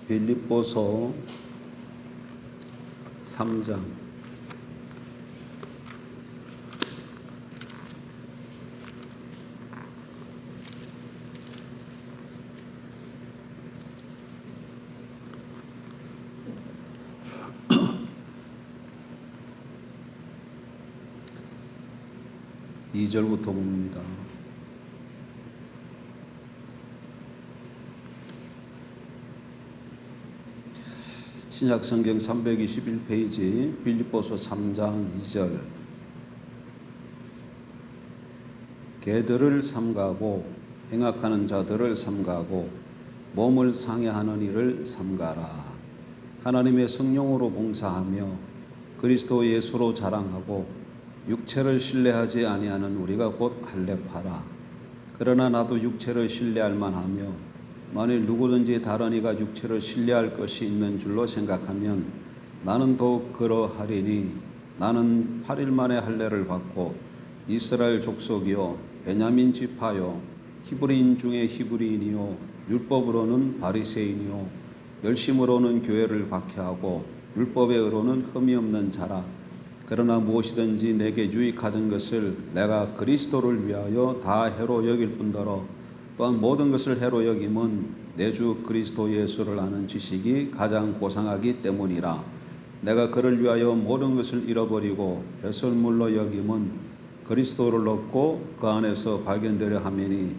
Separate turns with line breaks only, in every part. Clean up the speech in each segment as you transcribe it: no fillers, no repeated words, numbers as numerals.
빌립보서 3장 (2) 절부터 봅니다. 신약성경 321페이지 빌립보서 3장 2절. 개들을 삼가고 행악하는 자들을 삼가고 몸을 상해하는 일을 삼가라. 하나님의 성령으로 봉사하며 그리스도 예수로 자랑하고 육체를 신뢰하지 아니하는 우리가 곧 할례파라. 그러나 나도 육체를 신뢰할 만하며 만일 누구든지 다른 이가 육체를 신뢰할 것이 있는 줄로 생각하면 나는 더욱 그러하리니 나는 8일 만에 할례를 받고 이스라엘 족속이요 베냐민 지파요 히브리인 중에 히브리인이요 율법으로는 바리새인이요 열심으로는 교회를 박해하고 율법의 의로는 흠이 없는 자라. 그러나 무엇이든지 내게 유익하던 것을 내가 그리스도를 위하여 다 해로 여길 뿐더러 또한 모든 것을 해로 여김은 내 주 그리스도 예수를 아는 지식이 가장 고상하기 때문이라. 내가 그를 위하여 모든 것을 잃어버리고 배설물로 여김은 그리스도를 얻고 그 안에서 발견되려 함이니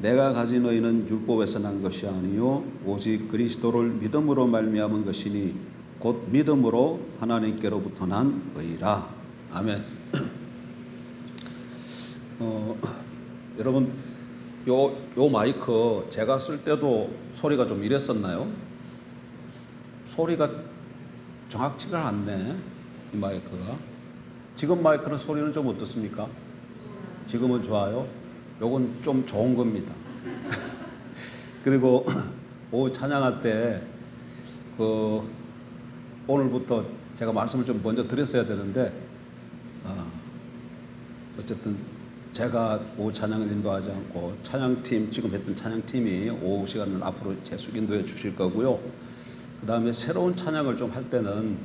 내가 가진 의는 율법에서 난 것이 아니요 오직 그리스도를 믿음으로 말미암은 것이니 곧 믿음으로 하나님께로부터 난 의라. 아멘. 여러분 요 마이크 제가 쓸 때도 소리가 좀 이랬었나요? 소리가 정확치가 않네, 이 마이크가. 지금 마이크는 소리는 좀 어떻습니까? 지금은 좋아요? 요건 좀 좋은 겁니다. 그리고 오후 찬양할 때 오늘부터 제가 말씀을 좀 먼저 드렸어야 되는데 어쨌든 제가 오후 찬양을 인도하지 않고 찬양팀, 지금 했던 찬양팀이 오후 시간을 앞으로 계속 인도해 주실 거고요. 그 다음에 새로운 찬양을 좀 할 때는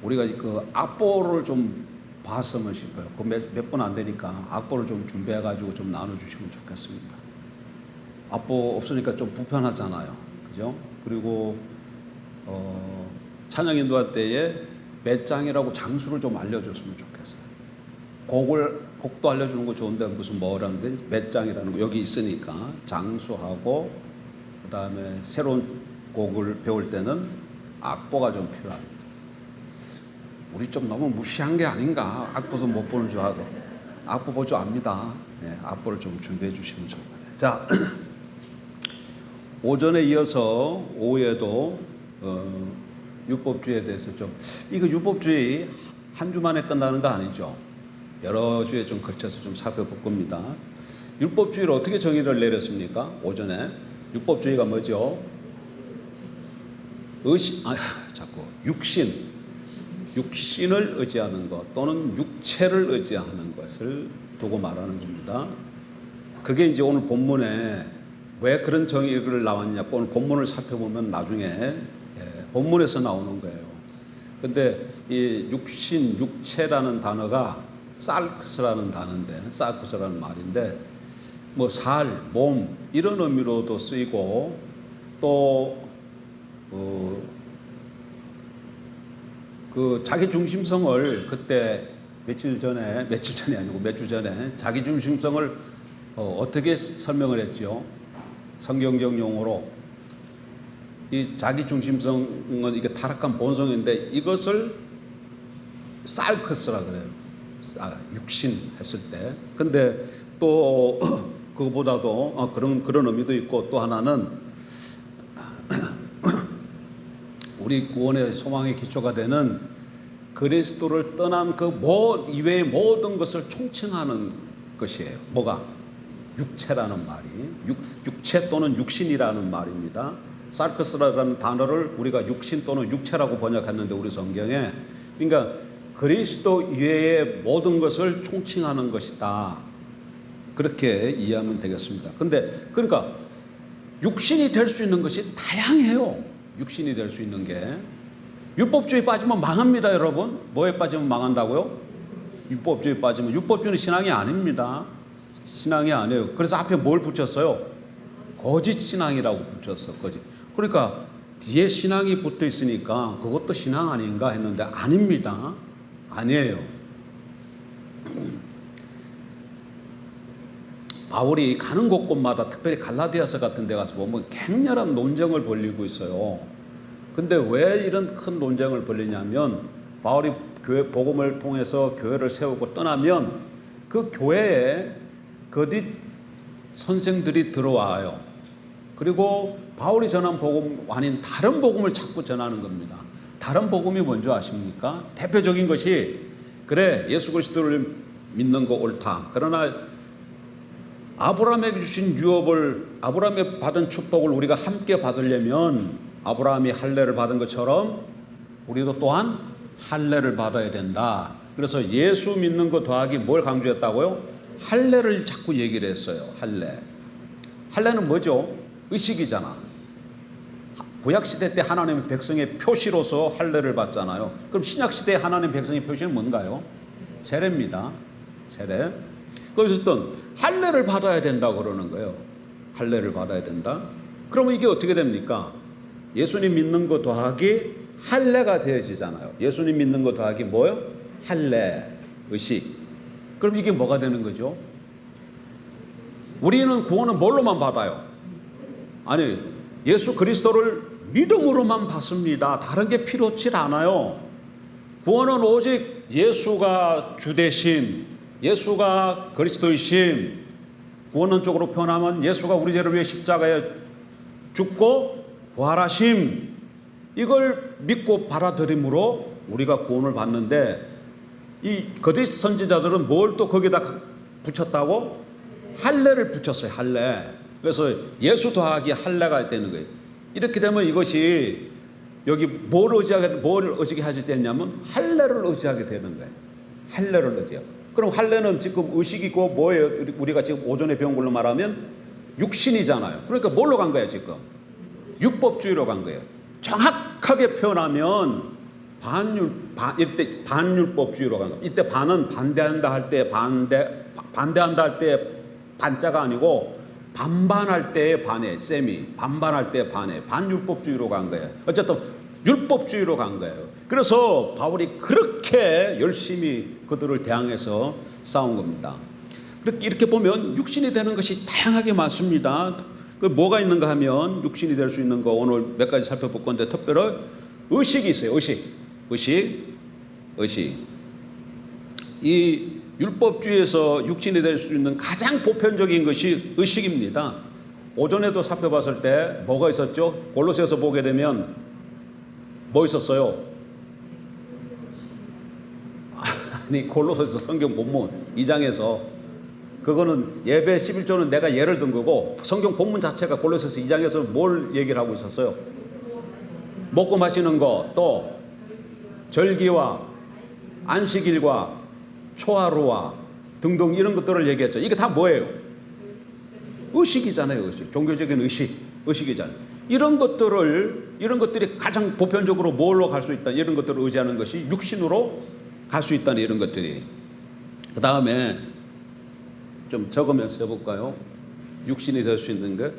우리가 그 악보를 좀 봤으면 싶어요. 그 몇 번 안 되니까 악보를 좀 준비해 가지고 좀 나눠주시면 좋겠습니다. 악보 없으니까 좀 불편하잖아요, 그죠? 그리고 찬양 인도할 때에 몇 장이라고 장수를 좀 알려줬으면 좋겠어요. 곡도 알려주는 거 좋은데 무슨 뭐라는데 몇 장이라는 거 여기 있으니까 장수하고, 그 다음에 새로운 곡을 배울 때는 악보가 좀 필요합니다. 우리 좀 너무 무시한 게 아닌가? 악보도 못 보는 줄 알고. 악보 볼 줄 압니다. 네, 악보를 좀 준비해 주시면 좋을 것 같아요. 자, 오전에 이어서 오후에도 율법주의에 대해서 이거 율법주의 한 주 만에 끝나는 거 아니죠? 여러 주에 좀 걸쳐서 좀 살펴볼 겁니다. 율법주의를 어떻게 정의를 내렸습니까? 오전에 율법주의가 뭐죠? 육신을 의지하는 것 또는 육체를 의지하는 것을 두고 말하는 겁니다. 그게 이제 오늘 본문에 왜 그런 정의를 나왔냐? 오늘 본문을 살펴보면 나중에 본문에서 나오는 거예요. 근데 이 육체라는 단어가 살크스라는 단어인데, 살크스라는 말인데, 뭐 살, 몸 이런 의미로도 쓰이고, 또 그 자기 중심성을 그때 몇 주 전에 자기 중심성을 어떻게 설명을 했죠? 성경적 용어로 이 자기 중심성은 이게 타락한 본성인데 이것을 살크스라 그래요. 육신 했을 때. 근데 또 그거보다도 그런 의미도 있고, 또 하나는 우리 구원의 소망의 기초가 되는 그리스도를 떠난 그 이외의 모든 것을 총칭하는 것이에요. 뭐가? 육체라는 말이. 육체 또는 육신이라는 말입니다. 살크스라는 단어를 우리가 육신 또는 육체라고 번역했는데 우리 성경에, 그러니까 그리스도 이외의 모든 것을 총칭하는 것이다. 그렇게 이해하면 되겠습니다. 근데 그러니까 육신이 될 수 있는 것이 다양해요. 육신이 될 수 있는 게. 율법주의 빠지면 망합니다, 여러분. 뭐에 빠지면 망한다고요? 율법주의 빠지면. 율법주의는 신앙이 아닙니다. 신앙이 아니에요. 그래서 앞에 뭘 붙였어요? 거짓 신앙이라고 붙였어. 거짓. 그러니까 뒤에 신앙이 붙어 있으니까 그것도 신앙 아닌가 했는데 아닙니다. 아니에요. 바울이 가는 곳곳마다 특별히 갈라디아서 같은 데 가서 보면 격렬한 논쟁을 벌이고 있어요. 근데 왜 이런 큰 논쟁을 벌이냐면 바울이 교회 복음을 통해서 교회를 세우고 떠나면 그 교회에 거짓 선생들이 들어와요. 그리고 바울이 전한 복음 아닌 다른 복음을 자꾸 전하는 겁니다. 다른 복음이 뭔지 아십니까? 대표적인 것이 그래 예수 그리스도를 믿는 거 옳다. 그러나 아브라함에게 주신 유업을 아브라함이 받은 축복을 우리가 함께 받으려면 아브라함이 할례를 받은 것처럼 우리도 또한 할례를 받아야 된다. 그래서 예수 믿는 것 더하기 뭘 강조했다고요? 할례를 자꾸 얘기를 했어요. 할례. 할례는 뭐죠? 의식이잖아. 구약시대 때 하나님의 백성의 표시로서 할례를 받잖아요. 그럼 신약시대 하나님의 백성의 표시는 뭔가요? 세례입니다. 세례. 그래서 어떤 할례를 받아야 된다 그러는 거예요. 할례를 받아야 된다. 그러면 이게 어떻게 됩니까? 예수님 믿는 것 더하기 할례가 되어지잖아요. 예수님 믿는 것 더하기 뭐요? 할례, 의식. 그럼 이게 뭐가 되는 거죠? 우리는 구원은 뭘로만 받아요? 아니, 예수 그리스도를 믿음으로만 받습니다. 다른 게 필요치 않아요. 구원은 오직 예수가 주되심, 예수가 그리스도이심, 구원론적으로 표현하면 예수가 우리 죄를 위해 십자가에 죽고 부활하심, 이걸 믿고 받아들임으로 우리가 구원을 받는데 이 거짓 선지자들은 뭘 또 거기다 붙였다고? 할례를 붙였어요. 할례. 그래서 예수 더하기 할례가 되는 거예요. 이렇게 되면 이것이 여기 뭘 의지하게 하게 되냐면 할례를 의지하게 되는 거예요. 할례를 의지하고. 그럼 할례는 지금 의식이고 뭐예요? 우리가 지금 오전에 배운 걸로 말하면 육신이잖아요. 그러니까 뭘로 간 거예요 지금? 율법주의로 간 거예요. 정확하게 표현하면 이때 반율법주의로 간 거예요. 이때 반은 반대한다 할 때 반대한다 할 때 반자가 아니고 반반할 때의 반에 세미, 반반할 때 반에 반율법주의로 간 거예요. 어쨌든 율법주의로 간 거예요. 그래서 바울이 그렇게 열심히 그들을 대항해서 싸운 겁니다. 이렇게 보면 육신이 되는 것이 다양하게 많습니다. 그 뭐가 있는가 하면 육신이 될 수 있는 거 오늘 몇 가지 살펴볼 건데 특별히 의식이 있어요. 의식. 이 율법주의에서 육신이 될 수 있는 가장 보편적인 것이 의식입니다. 오전에도 살펴봤을 때 뭐가 있었죠? 골로새서 보게 되면 뭐 있었어요? 아니 골로새서 성경 본문 2장에서 그거는 예배 11조는 내가 예를 든 거고 성경 본문 자체가 골로새서 2장에서 뭘 얘기를 하고 있었어요? 먹고 마시는 거, 또 절기와 안식일과 초하루와 등등 이런 것들을 얘기했죠. 이게 다 뭐예요? 의식이잖아요. 의식. 종교적인 의식이잖아요. 이런 것들이 가장 보편적으로 뭘로 갈 수 있다. 이런 것들을 의지하는 것이 육신으로 갈 수 있다는 이런 것들이. 그 다음에 좀 적으면서 해볼까요? 육신이 될 수 있는 것.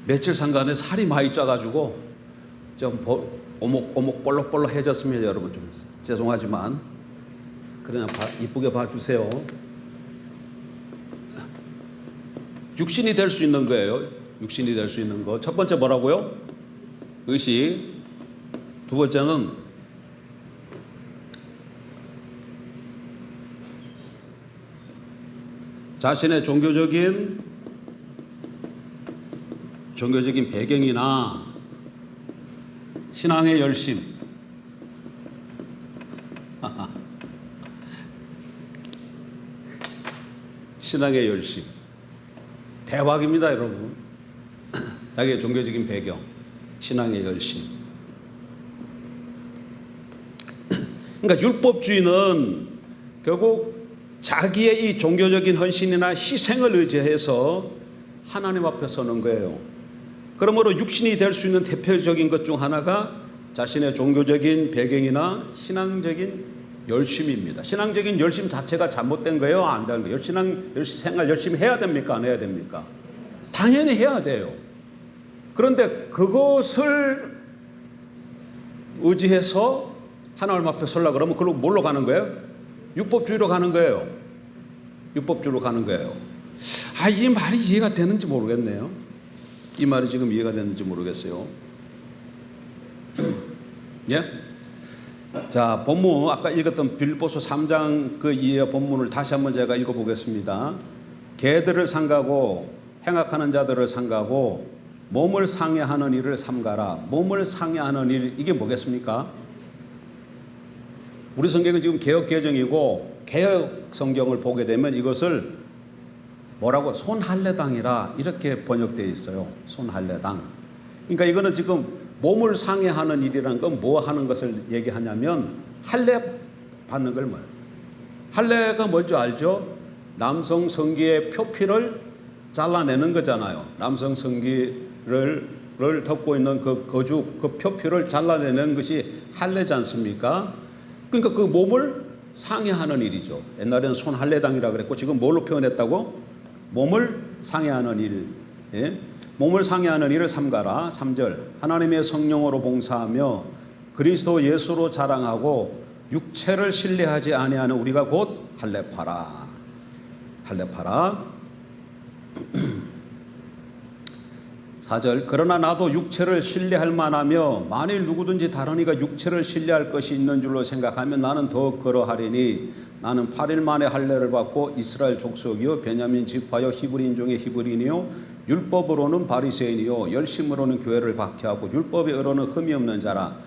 며칠 상간에 살이 많이 쪄가지고 좀 오목오목 볼록볼록해졌습니다. 여러분 좀 죄송하지만 그러나 이쁘게 봐주세요. 육신이 될 수 있는 거예요. 육신이 될 수 있는 거. 첫 번째 뭐라고요? 의식. 두 번째는 자신의 종교적인 배경이나 신앙의 열심. 신앙의 열심. 대박입니다, 여러분. 자기의 종교적인 배경, 신앙의 열심. 그러니까 율법주의는 결국 자기의 이 종교적인 헌신이나 희생을 의지해서 하나님 앞에 서는 거예요. 그러므로 육신이 될 수 있는 대표적인 것 중 하나가 자신의 종교적인 배경이나 신앙적인 열심입니다. 신앙적인 열심 자체가 잘못된 거예요? 안 되는 거예요? 생활 열심히 해야 됩니까? 안 해야 됩니까? 당연히 해야 돼요. 그런데 그것을 의지해서 하나님 앞에 서려고 그러면 그걸로 뭘로 가는 거예요? 율법주의로 가는 거예요. 율법주의로 가는 거예요. 이 말이 이해가 되는지 모르겠네요. 이 말이 지금 이해가 되는지 모르겠어요. 예? 자, 본문 아까 읽었던 빌립보서 3장 그 이해 본문을 다시 한번 제가 읽어보겠습니다. 개들을 삼가고 행악하는 자들을 삼가고 몸을 상해하는 일을 삼가라. 몸을 상해하는 일, 이게 뭐겠습니까? 우리 성경은 지금 개역 개정이고 개역 성경을 보게 되면 이것을 뭐라고 손할례당이라 이렇게 번역되어 있어요. 손할례당. 그러니까 이거는 지금 몸을 상해하는 일이라는 건 뭐 하는 것을 얘기하냐면 할례 받는 걸 뭐예요? 할례가 뭔지 알죠? 남성 성기의 표피를 잘라내는 거잖아요. 남성 성기를 덮고 있는 그 거죽, 그 표피를 잘라내는 것이 할례지 않습니까? 그러니까 그 몸을 상해하는 일이죠. 옛날에는 손할례당이라고 그랬고 지금 뭘로 표현했다고? 몸을 상해하는 일. 예? 몸을 상해하는 일을 삼가라. 3절 하나님의 성령으로 봉사하며 그리스도 예수로 자랑하고 육체를 신뢰하지 아니하는 우리가 곧 할례파라. 할례파라. 4절 그러나 나도 육체를 신뢰할 만하며 만일 누구든지 다른 이가 육체를 신뢰할 것이 있는 줄로 생각하면 나는 더욱 그러하리니 나는 8일 만에 할례를 받고 이스라엘 족속이요 베냐민 지파요 히브리인 중에 히브리인이요 율법으로는 바리새인이요 열심으로는 교회를 박해하고 율법의 의로는 흠이 없는 자라.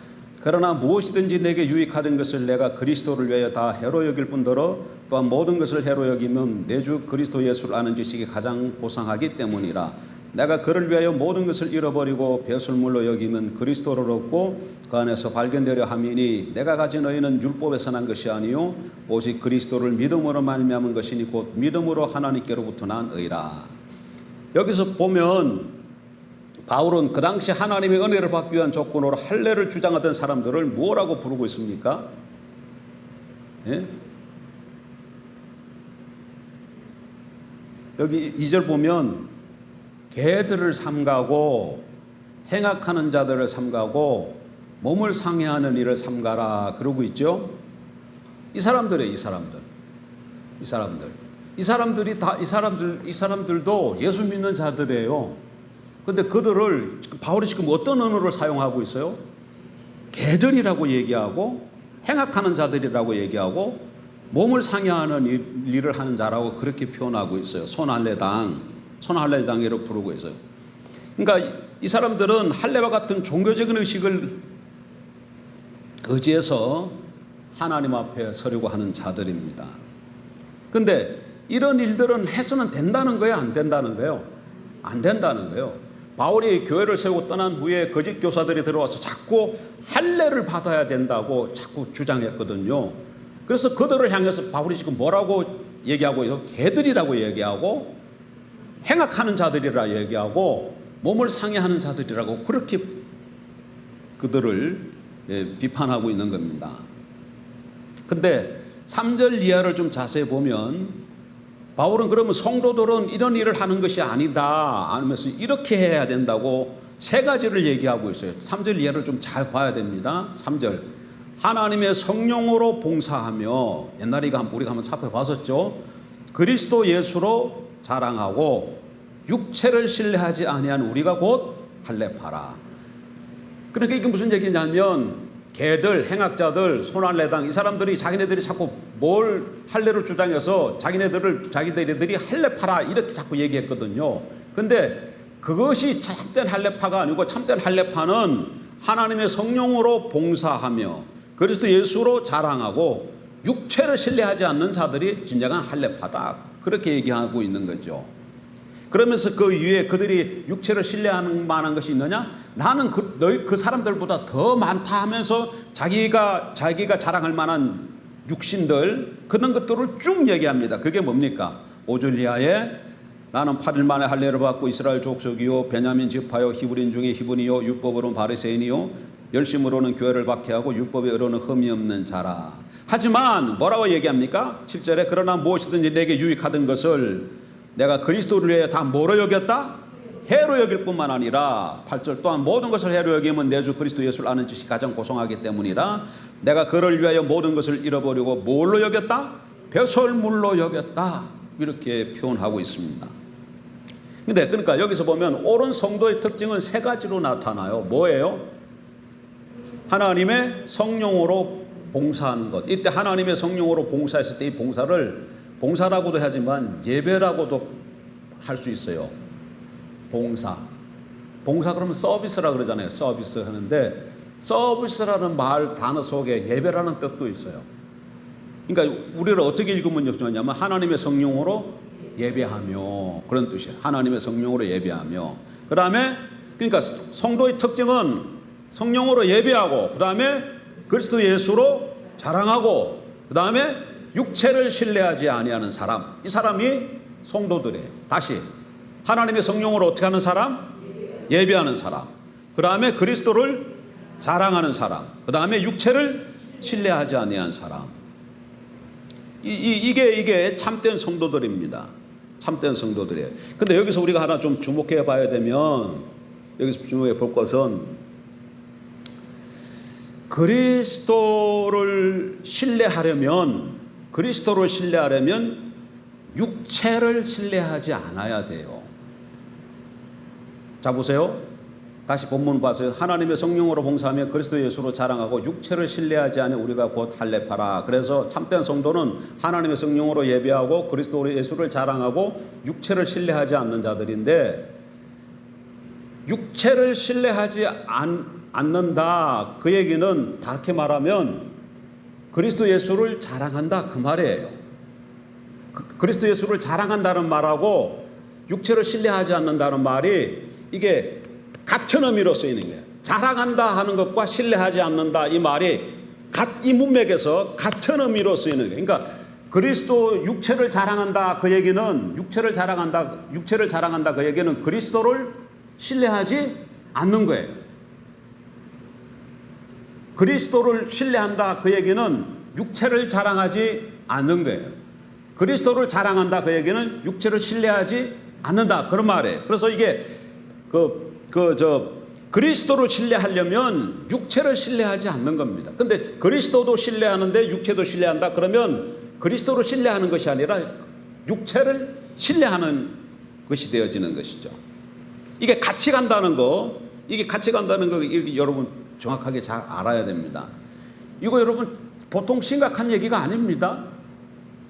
그러나 무엇이든지 내게 유익하던 것을 내가 그리스도를 위하여 다 해로 여길 뿐더러 또한 모든 것을 해로 여기면 내 주 그리스도 예수를 아는 지식이 가장 고상하기 때문이라. 내가 그를 위하여 모든 것을 잃어버리고 배설물로 여기면 그리스도를 얻고 그 안에서 발견되려 함이니 내가 가진 의는 율법에서 난 것이 아니요 오직 그리스도를 믿음으로 말미암은 것이니 곧 믿음으로 하나님께로부터 난 의라. 여기서 보면 바울은 그 당시 하나님의 은혜를 받기 위한 조건으로 할례를 주장하던 사람들을 뭐라고 부르고 있습니까? 예? 여기 2절 보면 개들을 삼가고 행악하는 자들을 삼가고 몸을 상해하는 일을 삼가라 그러고 있죠. 이 사람들이 사람들도 예수 믿는 자들이에요. 근데 그들을 바울이 지금 어떤 언어를 사용하고 있어요? 개들이라고 얘기하고 행악하는 자들이라고 얘기하고 몸을 상해하는 일을 하는 자라고 그렇게 표현하고 있어요. 손할례당이라고 부르고 있어요. 그러니까 이 사람들은 할례와 같은 종교적인 의식을 의지해서 하나님 앞에 서려고 하는 자들입니다. 그런데 이런 일들은 해서는 된다는 거예요? 안 된다는 거예요? 안 된다는 거예요. 바울이 교회를 세우고 떠난 후에 거짓 교사들이 들어와서 자꾸 할례를 받아야 된다고 자꾸 주장했거든요. 그래서 그들을 향해서 바울이 지금 뭐라고 얘기하고 있어요? 개들이라고 얘기하고 행악하는 자들이라 얘기하고 몸을 상해하는 자들이라고 그렇게 그들을 비판하고 있는 겁니다. 근데 3절 이하를 좀 자세히 보면 바울은 그러면 성도들은 이런 일을 하는 것이 아니다 하면서 이렇게 해야 된다고 세 가지를 얘기하고 있어요. 3절 이하를 좀 잘 봐야 됩니다. 3절 하나님의 성령으로 봉사하며 옛날에 우리가 한번 살펴봤었죠. 그리스도 예수로 자랑하고 육체를 신뢰하지 아니한 우리가 곧 할례파라. 그러니까 이게 무슨 얘기냐면 개들, 행악자들, 손할례당 이 사람들이 자기네들이 자꾸 뭘 할례를 주장해서 자기네들이 할례파라 이렇게 자꾸 얘기했거든요. 근데 그것이 참된 할례파가 아니고 참된 할례파는 하나님의 성령으로 봉사하며 그리스도 예수로 자랑하고 육체를 신뢰하지 않는 자들이 진정한 할례파다. 그렇게 얘기하고 있는 거죠. 그러면서 그 위에 그들이 육체를 신뢰하는 만한 것이 있느냐? 나는 그 사람들보다 더 많다 하면서 자기가 자랑할 만한 육신들, 그런 것들을 쭉 얘기합니다. 그게 뭡니까? 5절 이하에 나는 8일 만에 할례를 받고 이스라엘 족속이요 베냐민 지파요 히브리인 중에 히브리요 율법으로는 바리새인이요 열심으로는 교회를 박해하고 율법에 의로는 흠이 없는 자라. 하지만 뭐라고 얘기합니까? 7절에 그러나 무엇이든지 내게 유익하던 것을 내가 그리스도를 위해 다 뭐로 여겼다? 해로 여길 뿐만 아니라 8절 또한 모든 것을 해로 여기면 내 주 그리스도 예수를 아는 지식이 가장 고상하기 때문이라 내가 그를 위하여 모든 것을 잃어버리고 뭘로 여겼다? 배설물로 여겼다. 이렇게 표현하고 있습니다. 근데 그러니까 여기서 보면 옳은 성도의 특징은 세 가지로 나타나요. 뭐예요? 하나님의 성령으로 봉사하는 것. 이때 하나님의 성령으로 봉사했을 때 이 봉사라고도 하지만 예배라고도 할 수 있어요. 봉사 그러면 서비스라 그러잖아요. 서비스 하는데 서비스라는 말 단어 속에 예배라는 뜻도 있어요. 그러니까 우리를 어떻게 읽으면 좋냐면 하나님의 성령으로 예배하며, 그런 뜻이에요. 하나님의 성령으로 예배하며. 그 다음에 그러니까 성도의 특징은 성령으로 예배하고, 그 다음에 그리스도 예수로 자랑하고, 그 다음에 육체를 신뢰하지 아니하는 사람. 이 사람이 성도들이에요. 다시 하나님의 성령으로 어떻게 하는 사람? 예배하는 사람. 그 다음에 그리스도를 자랑하는 사람. 그 다음에 육체를 신뢰하지 아니한 사람. 이게 참된 성도들입니다. 참된 성도들이에요. 근데 여기서 우리가 하나 좀 주목해 봐야 되면, 여기서 주목해 볼 것은 그리스도를 신뢰하려면 육체를 신뢰하지 않아야 돼요. 자 보세요. 다시 본문 봐세요. 하나님의 성령으로 봉사하며 그리스도 예수로 자랑하고 육체를 신뢰하지 않으 우리가 곧 할례파라. 그래서 참된 성도는 하나님의 성령으로 예배하고 그리스도 예수를 자랑하고 육체를 신뢰하지 않는 자들인데, 육체를 신뢰하지 않는다, 그 얘기는 다르게 말하면 그리스도 예수를 자랑한다, 그 말이에요. 그리스도 예수를 자랑한다는 말하고 육체를 신뢰하지 않는다는 말이 이게 같은 의미로 쓰이는 거예요. 자랑한다 하는 것과 신뢰하지 않는다, 이 말이 이 문맥에서 같은 의미로 쓰이는 거예요. 그러니까 그리스도 육체를 자랑한다, 그 얘기는 육체를 자랑한다 그 얘기는 그리스도를 신뢰하지 않는 거예요. 그리스도를 신뢰한다 그 얘기는 육체를 자랑하지 않는 거예요. 그리스도를 자랑한다 그 얘기는 육체를 신뢰하지 않는다, 그런 말이에요. 그래서 이게 그리스도를 신뢰하려면 육체를 신뢰하지 않는 겁니다. 근데 그리스도도 신뢰하는데 육체도 신뢰한다, 그러면 그리스도를 신뢰하는 것이 아니라 육체를 신뢰하는 것이 되어지는 것이죠. 이게 같이 간다는 거, 이게 여러분 정확하게 잘 알아야 됩니다. 이거 여러분 보통 심각한 얘기가 아닙니다.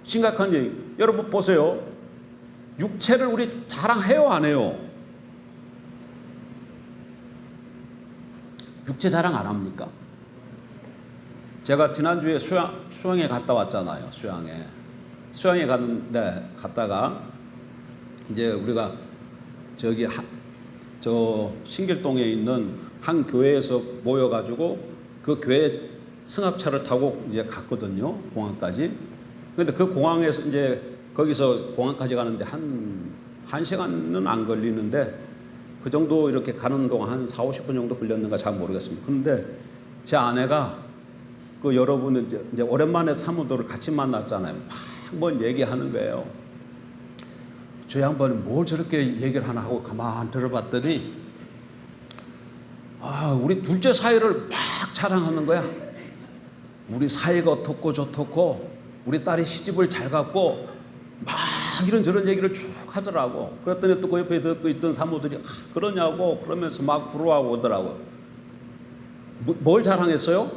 심각한 얘기. 여러분 보세요. 육체를 우리 자랑해요, 안 해요? 육체 자랑 안 합니까? 제가 지난주에 수영에 갔다 왔잖아요. 수영에 갔다가 이제 우리가 저 신길동에 있는 한 교회에서 모여가지고 그 교회 승합차를 타고 이제 갔거든요. 공항까지. 근데 그 공항에서 이제 거기서 공항까지 가는데 한 시간은 안 걸리는데, 그 정도 이렇게 가는 동안 한 40-50분 정도 걸렸는가 잘 모르겠습니다. 그런데 제 아내가 여러분은 이제 오랜만에 사무들을 같이 만났잖아요. 막 뭔 얘기하는 거예요. 저 양반이 뭘 저렇게 얘기를 하나 하고 가만 들어봤더니 우리 둘째 사이를 막 자랑하는 거야. 우리 사이가 어떻고 저떻고 우리 딸이 시집을 잘 갔고 막 이런저런 얘기를 쭉 하더라고. 그랬더니 또 그 옆에 듣고 있던 사모들이 그러냐고 그러면서 막 부러워하고 오더라고. 뭘 자랑했어요?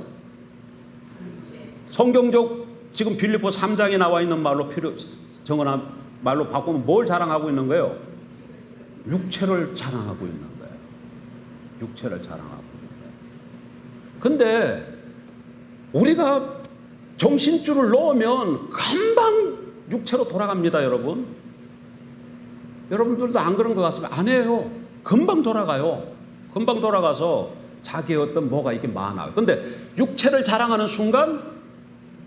성경적 지금 빌립보 3장에 나와 있는 말로 정언한 말로 바꾸면 뭘 자랑하고 있는 거예요? 육체를 자랑하고 있는 거예요. 육체를 자랑하고 있는 거예요. 근데 우리가 정신줄을 놓으면 금방 육체로 돌아갑니다, 여러분. 여러분들도 안 그런 것 같습니다. 아니에요. 금방 돌아가요. 금방 돌아가서 자기의 어떤 뭐가 이게 많아요. 근데 육체를 자랑하는 순간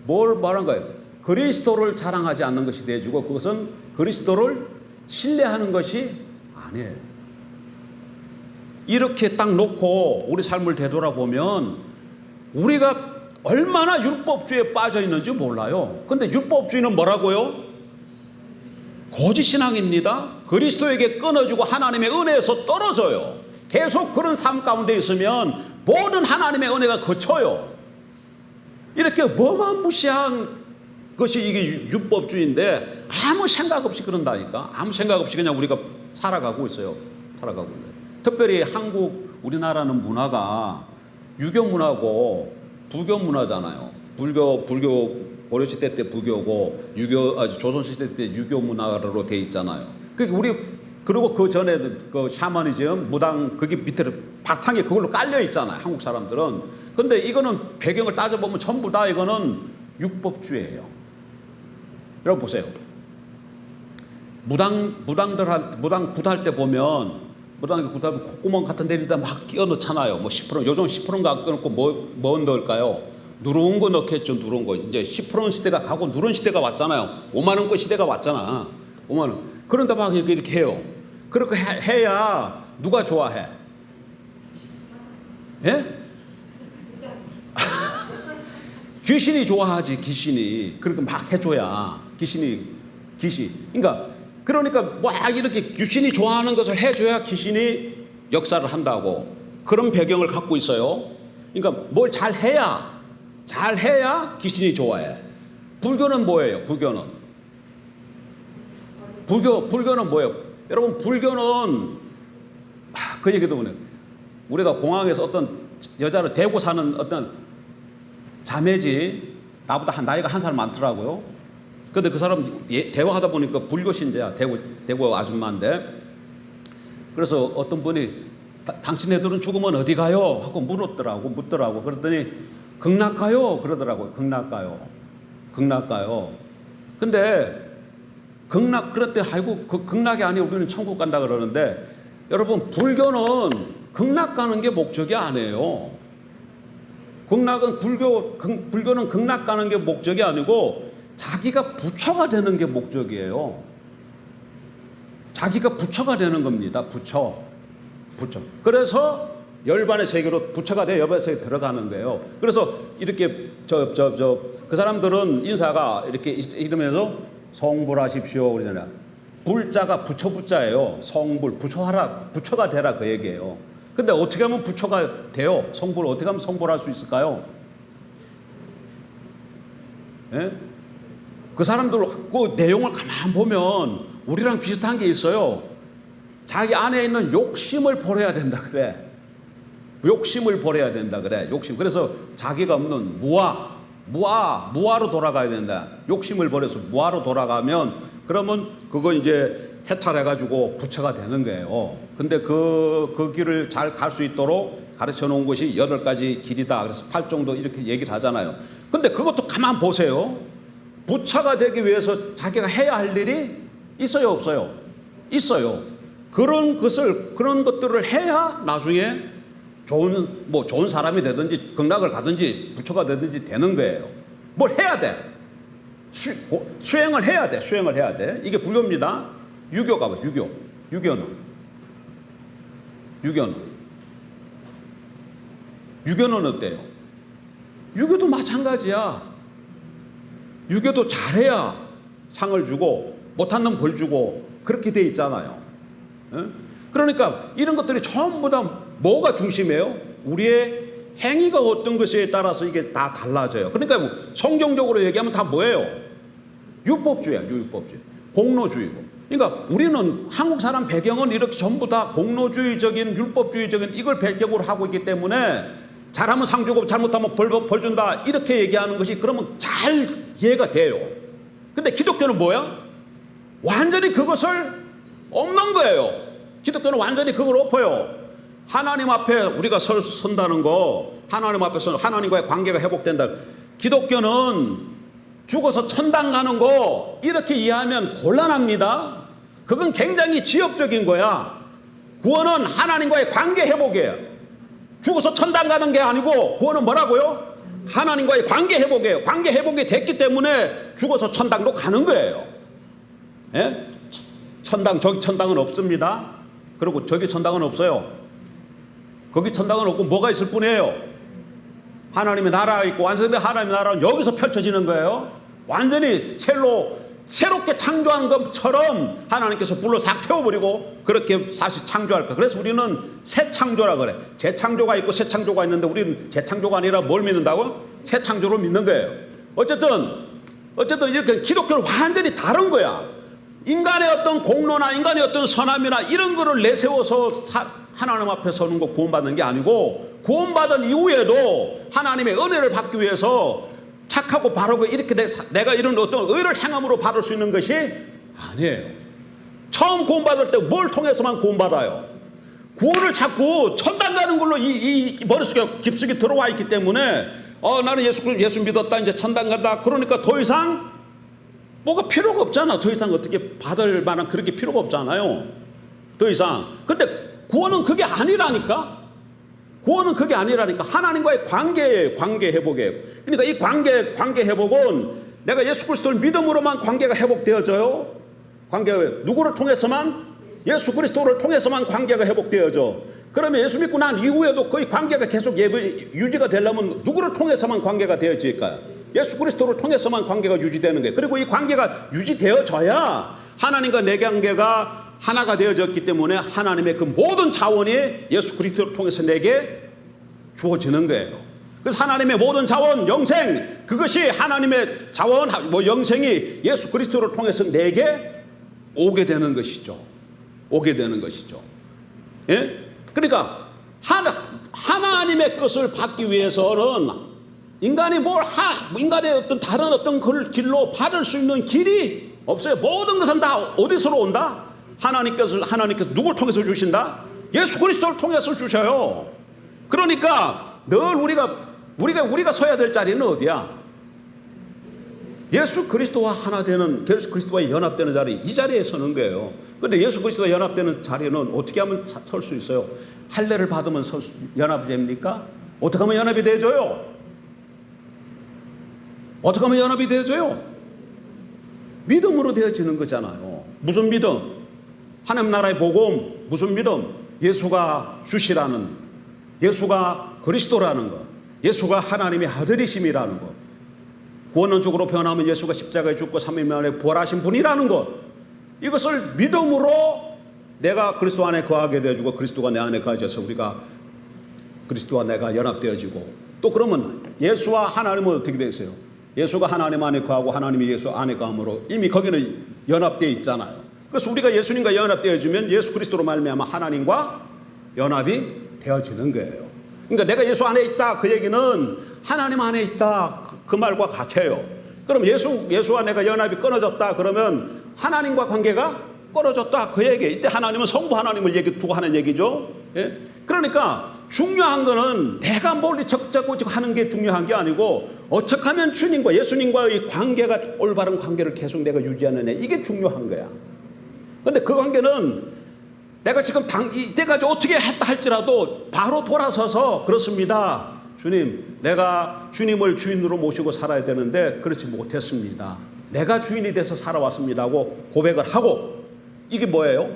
뭘 말한 거예요? 그리스도를 자랑하지 않는 것이 되어지고 그것은 그리스도를 신뢰하는 것이 아니에요. 이렇게 딱 놓고 우리 삶을 되돌아보면 우리가 얼마나 율법주의에 빠져 있는지 몰라요. 근데 율법주의는 뭐라고요? 거짓신앙입니다. 그리스도에게 끊어지고 하나님의 은혜에서 떨어져요. 계속 그런 삶 가운데 있으면 모든 하나님의 은혜가 거쳐요. 이렇게 어마무시한 것이 이게 율법주의인데 아무 생각 없이 그런다니까. 아무 생각 없이 그냥 우리가 살아가고 있어요. 살아가고 있어요. 특별히 한국 우리나라는 문화가 유교 문화고 불교 문화잖아요. 불교 고려시대 때 불교고 조선시대 때 유교 문화로 돼 있잖아요. 그리고 그 전에 그 샤머니즘 무당 그게 밑에 바탕에 그걸로 깔려 있잖아요. 한국 사람들은. 근데 이거는 배경을 따져보면 전부 다 이거는 율법주의예요. 여러분 보세요. 무당 굿할 때 보면 무당 굿하면 콧구멍 같은 데다 막 끼워 넣잖아요. 뭐 10%, 요즘 10%인가 끊고 뭐 넣을까요? 누런 거 넣겠죠. 누런 거. 이제 10% 시대가 가고 누런 시대가 왔잖아요. 5만 원권 시대가 왔잖아. 5만 원. 그런데 막 이렇게 해요. 그렇게 해야 누가 좋아해? 예? 귀신이 좋아하지. 귀신이 그렇게 막 해줘야 귀신. 그러니까 막 이렇게 귀신이 좋아하는 것을 해줘야 귀신이 역사를 한다고 그런 배경을 갖고 있어요. 그러니까 뭘 잘해야 귀신이 좋아해. 불교는 뭐예요? 불교는 뭐예요? 여러분 불교는 그 얘기도 보네요. 우리가 공항에서 어떤 여자를 대고 사는 어떤 자매지 나보다 나이가 한 살 많더라고요. 근데 그 사람 대화하다 보니까 불교 신자야. 대구 아줌마인데 그래서 어떤 분이 당신네들은 죽으면 어디 가요? 하고 묻더라고. 그랬더니 극락 가요. 그러더라고요. 극락 가요. 근데 그럴 때 아이고 그 극락이 아니고 우리는 천국 간다 그러는데 여러분 불교는 극락 가는 게 목적이 아니에요. 불교는 극락 가는 게 목적이 아니고 자기가 부처가 되는 게 목적이에요. 자기가 부처가 되는 겁니다. 부처. 그래서 열반의 세계로 부처가 돼 열반의 세계에 들어가는 거예요. 그래서 이렇게 그 사람들은 인사가 이렇게 이러면서 성불하십시오 그러잖아요. 불자가 부처 부자예요. 성불 부처가 되라 그 얘기예요. 근데 어떻게 하면 부처가 돼요? 어떻게 하면 성불할 수 있을까요? 예? 그 사람들 그 내용을 가만 보면 우리랑 비슷한 게 있어요. 자기 안에 있는 욕심을 버려야 된다 그래. 그래서 자기가 없는 무아로 돌아가야 된다. 욕심을 버려서 무아로 돌아가면 그러면 그거 이제 해탈해가지고 부처가 되는 거예요. 근데 그 길을 잘 갈 수 있도록 가르쳐 놓은 것이 8가지 길이다. 그래서 8정도 이렇게 얘기를 하잖아요. 근데 그것도 가만 보세요. 부처가 되기 위해서 자기가 해야 할 일이 있어요, 없어요? 있어요. 그런 것들을 해야 나중에 좋은 사람이 되든지 극락을 가든지 부처가 되든지 되는 거예요. 뭘 해야 돼? 수행을 해야 돼. 이게 불교입니다. 유교가 봐, 유교는 어때요? 유교도 마찬가지야. 유교도 잘해야 상을 주고 못한 놈 벌 주고 그렇게 돼 있잖아요. 그러니까 이런 것들이 전부 다 뭐가 중심이에요? 우리의 행위가 어떤 것에 따라서 이게 다 달라져요. 그러니까 성경적으로 얘기하면 다 뭐예요? 율법주의야. 공로주의고. 그러니까 우리는 한국 사람 배경은 이렇게 전부 다 공로주의적인 율법주의적인 이걸 배경으로 하고 있기 때문에 잘하면 상 주고 잘못하면 벌 준다 이렇게 얘기하는 것이 그러면 잘 이해가 돼요. 근데 기독교는 뭐야? 완전히 그것을 없는 거예요. 기독교는 완전히 그걸 엎어요. 하나님 앞에 우리가 선다는 거, 하나님 앞에서 하나님과의 관계가 회복된다. 기독교는 죽어서 천당 가는 거 이렇게 이해하면 곤란합니다. 그건 굉장히 지엽적인 거야. 구원은 하나님과의 관계 회복이에요. 죽어서 천당 가는 게 아니고 구원은 뭐라고요? 하나님과의 관계 회복이에요. 관계 회복이 됐기 때문에 죽어서 천당도 가는 거예요. 예? 천당, 저기 천당은 없습니다. 그리고 저기 천당은 없어요. 거기 천당은 없고 뭐가 있을 뿐이에요. 하나님의 나라가 있고 완성된 하나님의 나라는 여기서 펼쳐지는 거예요. 완전히 새롭게 창조한 것처럼 하나님께서 불로 싹 태워버리고 그렇게 다시 창조할 거예요. 그래서 우리는 새 창조라 그래. 재창조가 있고 새 창조가 있는데 우리는 재창조가 아니라 뭘 믿는다고? 새 창조를 믿는 거예요. 어쨌든 이렇게 기독교는 완전히 다른 거야. 인간의 어떤 공로나 인간의 어떤 선함이나 이런 거를 내세워서 하나님 앞에 서는 거 구원받는 게 아니고, 구원받은 이후에도 하나님의 은혜를 받기 위해서 착하고 바르고 이렇게 내가 이런 어떤 의를 행함으로 받을 수 있는 것이 아니에요. 처음 구원받을 때 뭘 통해서만 구원받아요? 구원을 자꾸 천당 가는 걸로 이 머릿속에 깊숙이 들어와 있기 때문에 나는 예수 믿었다, 이제 천당 간다. 그러니까 더 이상 뭐가 필요가 없잖아. 더 이상 어떻게 받을 만한 그런 게 필요가 없잖아요. 더 이상. 근데 구원은 그게 아니라니까. 구원은 그게 아니라니까. 하나님과의 관계 회복이에요. 그러니까 이 관계 회복은 내가 예수 그리스도를 믿음으로만 관계가 회복되어져요. 누구를 통해서만? 예수 그리스도를 통해서만 관계가 회복되어져. 그러면 예수 믿고 난 이후에도 거의 관계가 계속 유지가 되려면 누구를 통해서만 관계가 되어질까요? 예수 그리스도를 통해서만 관계가 유지되는 거예요. 그리고 이 관계가 유지되어져야 하나님과 내 관계가 하나가 되어졌기 때문에 하나님의 그 모든 자원이 예수 그리스도를 통해서 내게 주어지는 거예요. 그래서 하나님의 모든 자원, 영생, 그것이 하나님의 자원, 영생이 예수 그리스도를 통해서 내게 오게 되는 것이죠. 오게 되는 것이죠. 예? 그러니까 하나님의 것을 받기 위해서는 인간의 어떤 다른 어떤 길로 받을 수 있는 길이 없어요. 모든 것은 다 어디서로 온다? 하나님께서 누굴 통해서 주신다? 예수 그리스도를 통해서 주셔요. 그러니까 늘 우리가 서야 될 자리는 어디야? 예수 그리스도와 하나 되는, 예수 그리스도와 연합되는 자리, 이 자리에 서는 거예요. 그런데 예수 그리스도와 연합되는 자리는 어떻게 하면 설 수 있어요? 할례를 받으면 연합이 됩니까? 어떻게 하면 연합이 되어져요? 어떻게 하면 연합이 되어져요? 믿음으로 되어지는 거잖아요. 무슨 믿음? 하나님 나라의 복음. 무슨 믿음? 예수가 주시라는, 예수가 그리스도라는 것, 예수가 하나님의 아들이심이라는 것, 구원론적으로 표현하면 예수가 십자가에 죽고 3일 만에 부활하신 분이라는 것, 이것을 믿음으로 내가 그리스도 안에 거하게 되어지고 그리스도가 내 안에 거하셔서 우리가 그리스도와 내가 연합되어지고, 또 그러면 예수와 하나님은 어떻게 되세요? 예수가 하나님 안에 거하고 하나님이 예수 안에 거함으로 이미 거기는 연합되어 있잖아요. 그래서 우리가 예수님과 연합되어지면 예수 그리스도로 말미암아 하나님과 연합이 되어지는 거예요. 그러니까 내가 예수 안에 있다, 그 얘기는 하나님 안에 있다, 그 말과 같아요. 그럼 예수와 내가 연합이 끊어졌다 그러면 하나님과 관계가 끊어졌다, 그 얘기예요. 이때 하나님은 성부 하나님을 두고 하는 얘기죠. 예? 그러니까 중요한 거는 내가 멀리 적자고 하는 게 중요한 게 아니고 어떻게 하면 주님과 예수님과의 관계가, 올바른 관계를 계속 내가 유지하느냐, 이게 중요한 거야. 그런데 그 관계는 내가 지금 이때까지 어떻게 했다 할지라도 바로 돌아서서, 그렇습니다, 주님, 내가 주님을 주인으로 모시고 살아야 되는데 그렇지 못했습니다. 내가 주인이 돼서 살아왔습니다 하고 고백을 하고, 이게 뭐예요?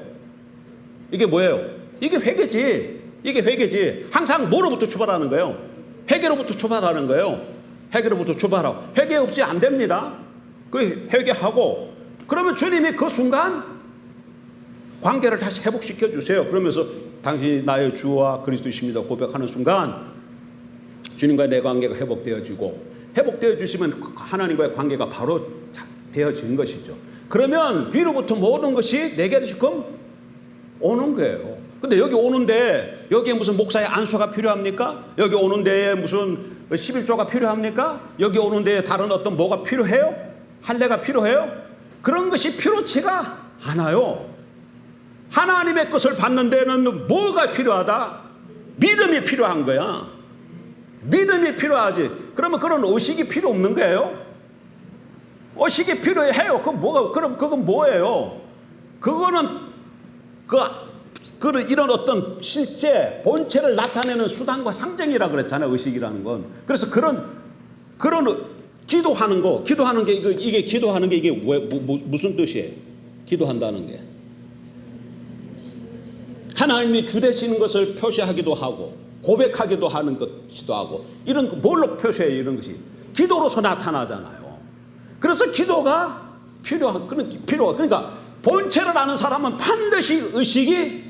이게 뭐예요? 이게 회개지. 이게 회개지. 항상 뭐로부터 출발하는 거예요? 회개로부터 출발하는 거예요. 회개로부터 출발하고, 회개 없이 안 됩니다. 그 회개하고, 그러면 주님이 그 순간 관계를 다시 회복시켜 주세요. 그러면서 당신이 나의 주와 그리스도이십니다 고백하는 순간 주님과의 내 관계가 회복되어지고, 회복되어 주시면 하나님과의 관계가 바로 되어지는 것이죠. 그러면 위로부터 모든 것이 내게 지금 오는 거예요. 근데 여기 오는데 여기에 무슨 목사의 안수가 필요합니까? 여기 오는 데에 무슨 11조가 필요합니까? 여기 오는 데에 다른 어떤 뭐가 필요해요? 할례가 필요해요? 그런 것이 필요치가 않아요. 하나님의 것을 받는 데는 뭐가 필요하다? 믿음이 필요한 거야. 믿음이 필요하지. 그러면 그런 의식이 필요 없는 거예요? 의식이 필요해요. 그럼 그건 뭐예요? 그거는 이런 어떤 실제 본체를 나타내는 수단과 상징이라 그랬잖아요. 의식이라는 건. 그래서 그런 기도하는 게 이게 기도하는 게 이게 무슨 뜻이에요? 기도한다는 게 하나님이 주 되시는 것을 표시하기도 하고 고백하기도 하는 것이기도 하고, 이런 뭘로 표시해요? 이런 것이 기도로서 나타나잖아요. 그래서 기도가 그러니까 본체를 아는 사람은 반드시 의식이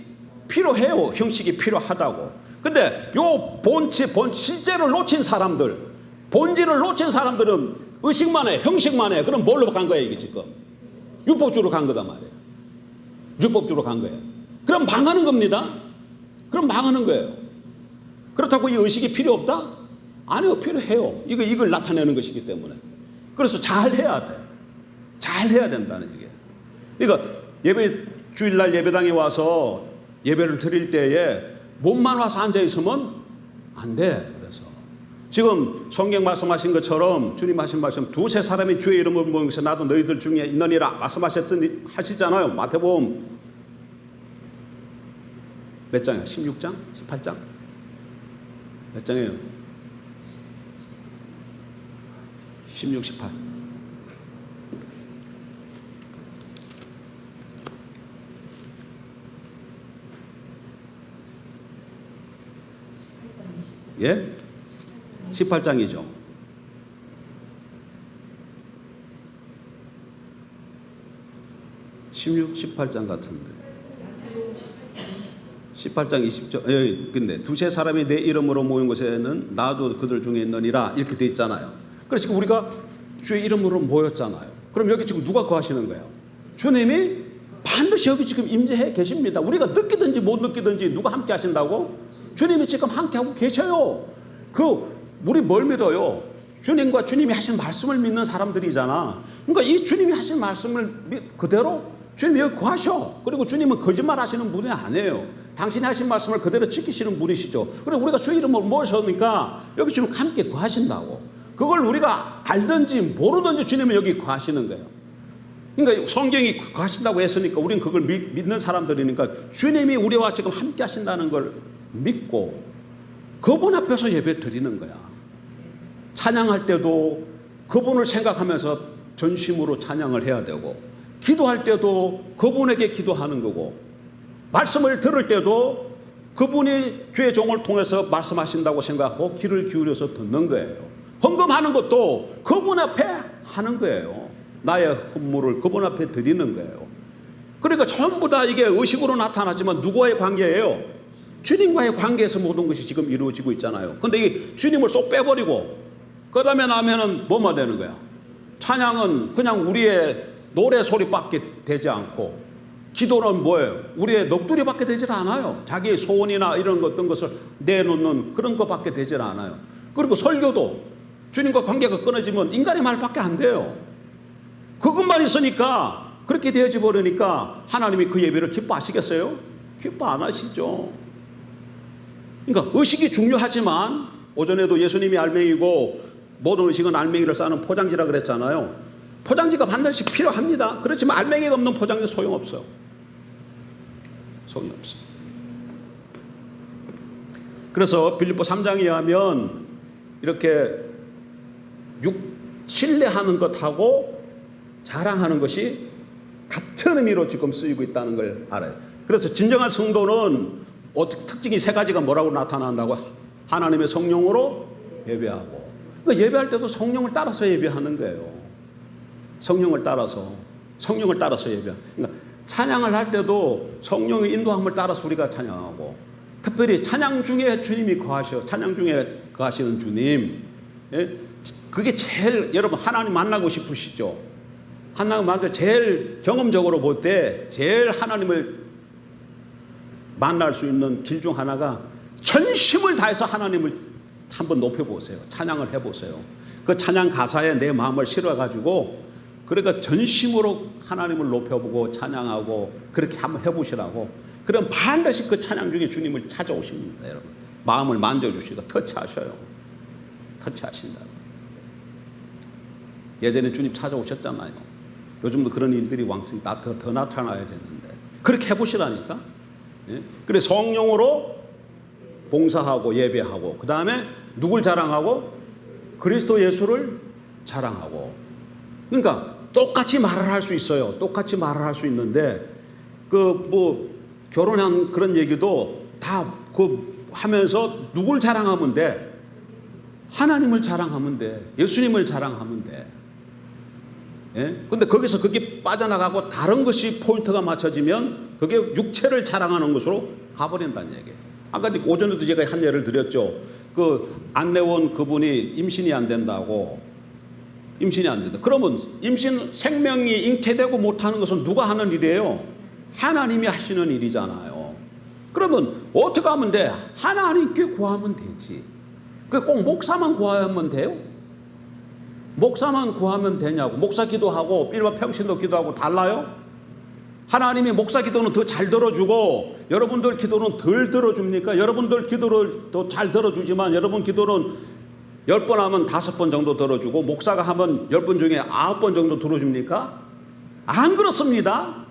필요해요. 형식이 필요하다고. 근데 요 실제를 놓친 사람들, 본질을 놓친 사람들은 의식만 해, 형식만 해. 그럼 뭘로 간 거예요, 이게 지금? 율법주로 간 거단 말이에요. 율법주로 간 거예요. 그럼 망하는 겁니다. 그럼 망하는 거예요. 그렇다고 이 의식이 필요 없다? 아니요, 필요해요. 이걸 나타내는 것이기 때문에. 그래서 잘 해야 돼. 잘 해야 된다는 얘기예요. 그러니까 주일날 예배당에 와서 예배를 드릴 때에 몸만 와서 앉아 있으면 안 돼. 그래서 지금 성경 말씀하신 것처럼 주님 하신 말씀, 두세 사람이 주의 이름을 모여서 나도 너희들 중에 있느니라 하시잖아요. 마태복음 몇 장이야? 16장? 18장? 몇 장이에요? 16, 18. 예? 18장이죠. 16, 18장 같은데. 18장 20절. 근데 두세 사람이 내 이름으로 모인 곳에는 나도 그들 중에 있느니라 이렇게 돼 있잖아요. 그래서 지금 우리가 주의 이름으로 모였잖아요. 그럼 여기 지금 누가 거하시는 거예요? 주님이 반드시 여기 지금 임재해 계십니다. 우리가 느끼든지 못 느끼든지 누가 함께 하신다고? 주님이 지금 함께 하고 계셔요. 우리 뭘 믿어요? 주님과 주님이 하신 말씀을 믿는 사람들이잖아. 그러니까 이 주님이 하신 말씀을 그대로 주님이 여기 거하셔. 그리고 주님은 거짓말 하시는 분이 아니에요. 당신이 하신 말씀을 그대로 지키시는 분이시죠. 그리고 우리가 주의 이름으로 모셨으니까 여기 주님 함께 거하신다고. 그걸 우리가 알든지 모르든지 주님은 여기 거하시는 거예요. 그러니까 성경이 거하신다고 했으니까 우리는 그걸 믿는 사람들이니까 주님이 우리와 지금 함께 하신다는 걸 믿고 그분 앞에서 예배 드리는 거야. 찬양할 때도 그분을 생각하면서 전심으로 찬양을 해야 되고, 기도할 때도 그분에게 기도하는 거고, 말씀을 들을 때도 그분이 주의 종을 통해서 말씀하신다고 생각하고 귀를 기울여서 듣는 거예요. 헌금하는 것도 그분 앞에 하는 거예요. 나의 헌물을 그분 앞에 드리는 거예요. 그러니까 전부 다 이게 의식으로 나타나지만 누구와의 관계예요? 주님과의 관계에서 모든 것이 지금 이루어지고 있잖아요. 근데 이 주님을 쏙 빼버리고 그 다음에 나면은 뭐만 되는 거야? 찬양은 그냥 우리의 노래 소리밖에 되지 않고, 기도는 뭐예요? 우리의 넋두리밖에 되질 않아요. 자기의 소원이나 이런 어떤 것을 내놓는 그런 것밖에 되질 않아요. 그리고 설교도 주님과 관계가 끊어지면 인간의 말밖에 안 돼요. 그것만 있으니까 그렇게 되어지 버리니까 하나님이 그 예배를 기뻐하시겠어요? 기뻐 안 하시죠. 그러니까 의식이 중요하지만, 오전에도 예수님이 알맹이고 모든 의식은 알맹이를 쌓는 포장지라 그랬잖아요. 포장지가 반드시 필요합니다. 그렇지만 알맹이가 없는 포장지 소용없어요. 소용없어요. 그래서 빌립보 3장에 의하면 이렇게 신뢰하는 것하고 자랑하는 것이 같은 의미로 지금 쓰이고 있다는 걸 알아요. 그래서 진정한 성도는 특징이 세 가지가 뭐라고 나타난다고? 하나님의 성령으로 예배하고, 그러니까 예배할 때도 성령을 따라서 예배하는 거예요. 성령을 따라서 예배하는. 그러니까 찬양을 할 때도 성령의 인도함을 따라서 우리가 찬양하고, 특별히 찬양 중에 주님이 거하셔. 찬양 중에 거하시는 주님. 예? 그게 제일, 여러분 하나님 만나고 싶으시죠? 하나님 만날 때 제일 경험적으로 볼 때 제일 하나님을 만날 수 있는 길 중 하나가 전심을 다해서 하나님을 한번 높여보세요. 찬양을 해보세요. 그 찬양 가사에 내 마음을 실어가지고, 그러니까 전심으로 하나님을 높여보고 찬양하고 그렇게 한번 해보시라고. 그럼 반드시 그 찬양 중에 주님을 찾아오십니다. 여러분 마음을 만져주시고 터치하셔요. 터치하신다. 예전에 주님 찾아오셨잖아요. 요즘도 그런 일들이 왕성히 더 나타나야 되는데, 그렇게 해보시라니까. 예? 그래 성령으로 봉사하고 예배하고 그 다음에 누굴 자랑하고? 그리스도 예수를 자랑하고. 그러니까 똑같이 말을 할 수 있어요. 똑같이 말을 할 수 있는데 그 뭐 결혼한 그런 얘기도 다 그 하면서 누굴 자랑하면 돼? 하나님을 자랑하면 돼. 예수님을 자랑하면 돼. 예? 근데 거기서 그게 빠져나가고 다른 것이 포인트가 맞춰지면 그게 육체를 자랑하는 것으로 가버린다는 얘기예요. 아까 오전에도 제가 한 예를 드렸죠. 그 안내원 그분이 임신이 안 된다고. 임신이 안 된다. 그러면 임신 생명이 잉태되고 못하는 것은 누가 하는 일이에요? 하나님이 하시는 일이잖아요. 그러면 어떻게 하면 돼? 하나님께 구하면 되지. 꼭 목사만 구하면 돼요? 목사만 구하면 되냐고. 목사 기도하고 일반 평신도 기도하고 달라요? 하나님이 목사 기도는 더 잘 들어주고 여러분들 기도는 덜 들어줍니까? 여러분들 기도를 더 잘 들어주지만 여러분 기도는 10번 하면 5번 정도 들어주고 목사가 하면 10번 중에 9번 정도 들어줍니까? 안 그렇습니다.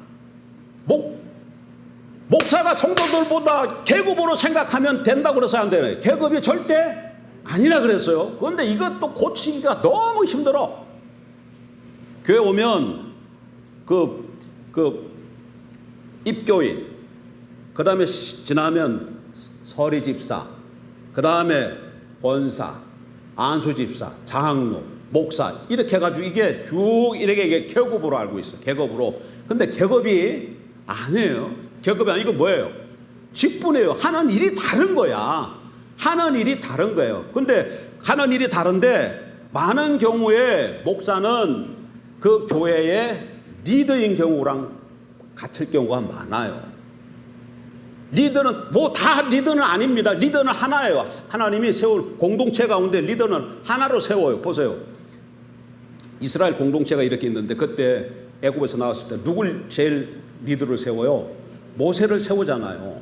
목사가 성도들보다 계급으로 생각하면 된다고 그래서 안 되네. 계급이 절대 아니라 그랬어요. 그런데 이것도 고치기가 너무 힘들어. 교회 오면 입교인, 그 다음에 지나면 서리집사, 그 다음에 권사, 안수집사, 장로, 목사 이렇게 해가지고 이게 쭉 이렇게 계급으로 알고 있어. 계급으로. 근데 계급이 아니에요. 계급이 아니고 뭐예요? 직분이에요. 하는 일이 다른 거야. 하는 일이 다른 거예요. 근데 하는 일이 다른데 많은 경우에 목사는 그 교회의 리더인 경우랑 같을 경우가 많아요. 리더는 뭐 다 리더는 아닙니다. 리더는 하나예요. 하나님이 세울 공동체 가운데 리더는 하나로 세워요. 보세요. 이스라엘 공동체가 이렇게 있는데 그때 애굽에서 나왔을 때 누굴 제일 리더를 세워요? 모세를 세우잖아요.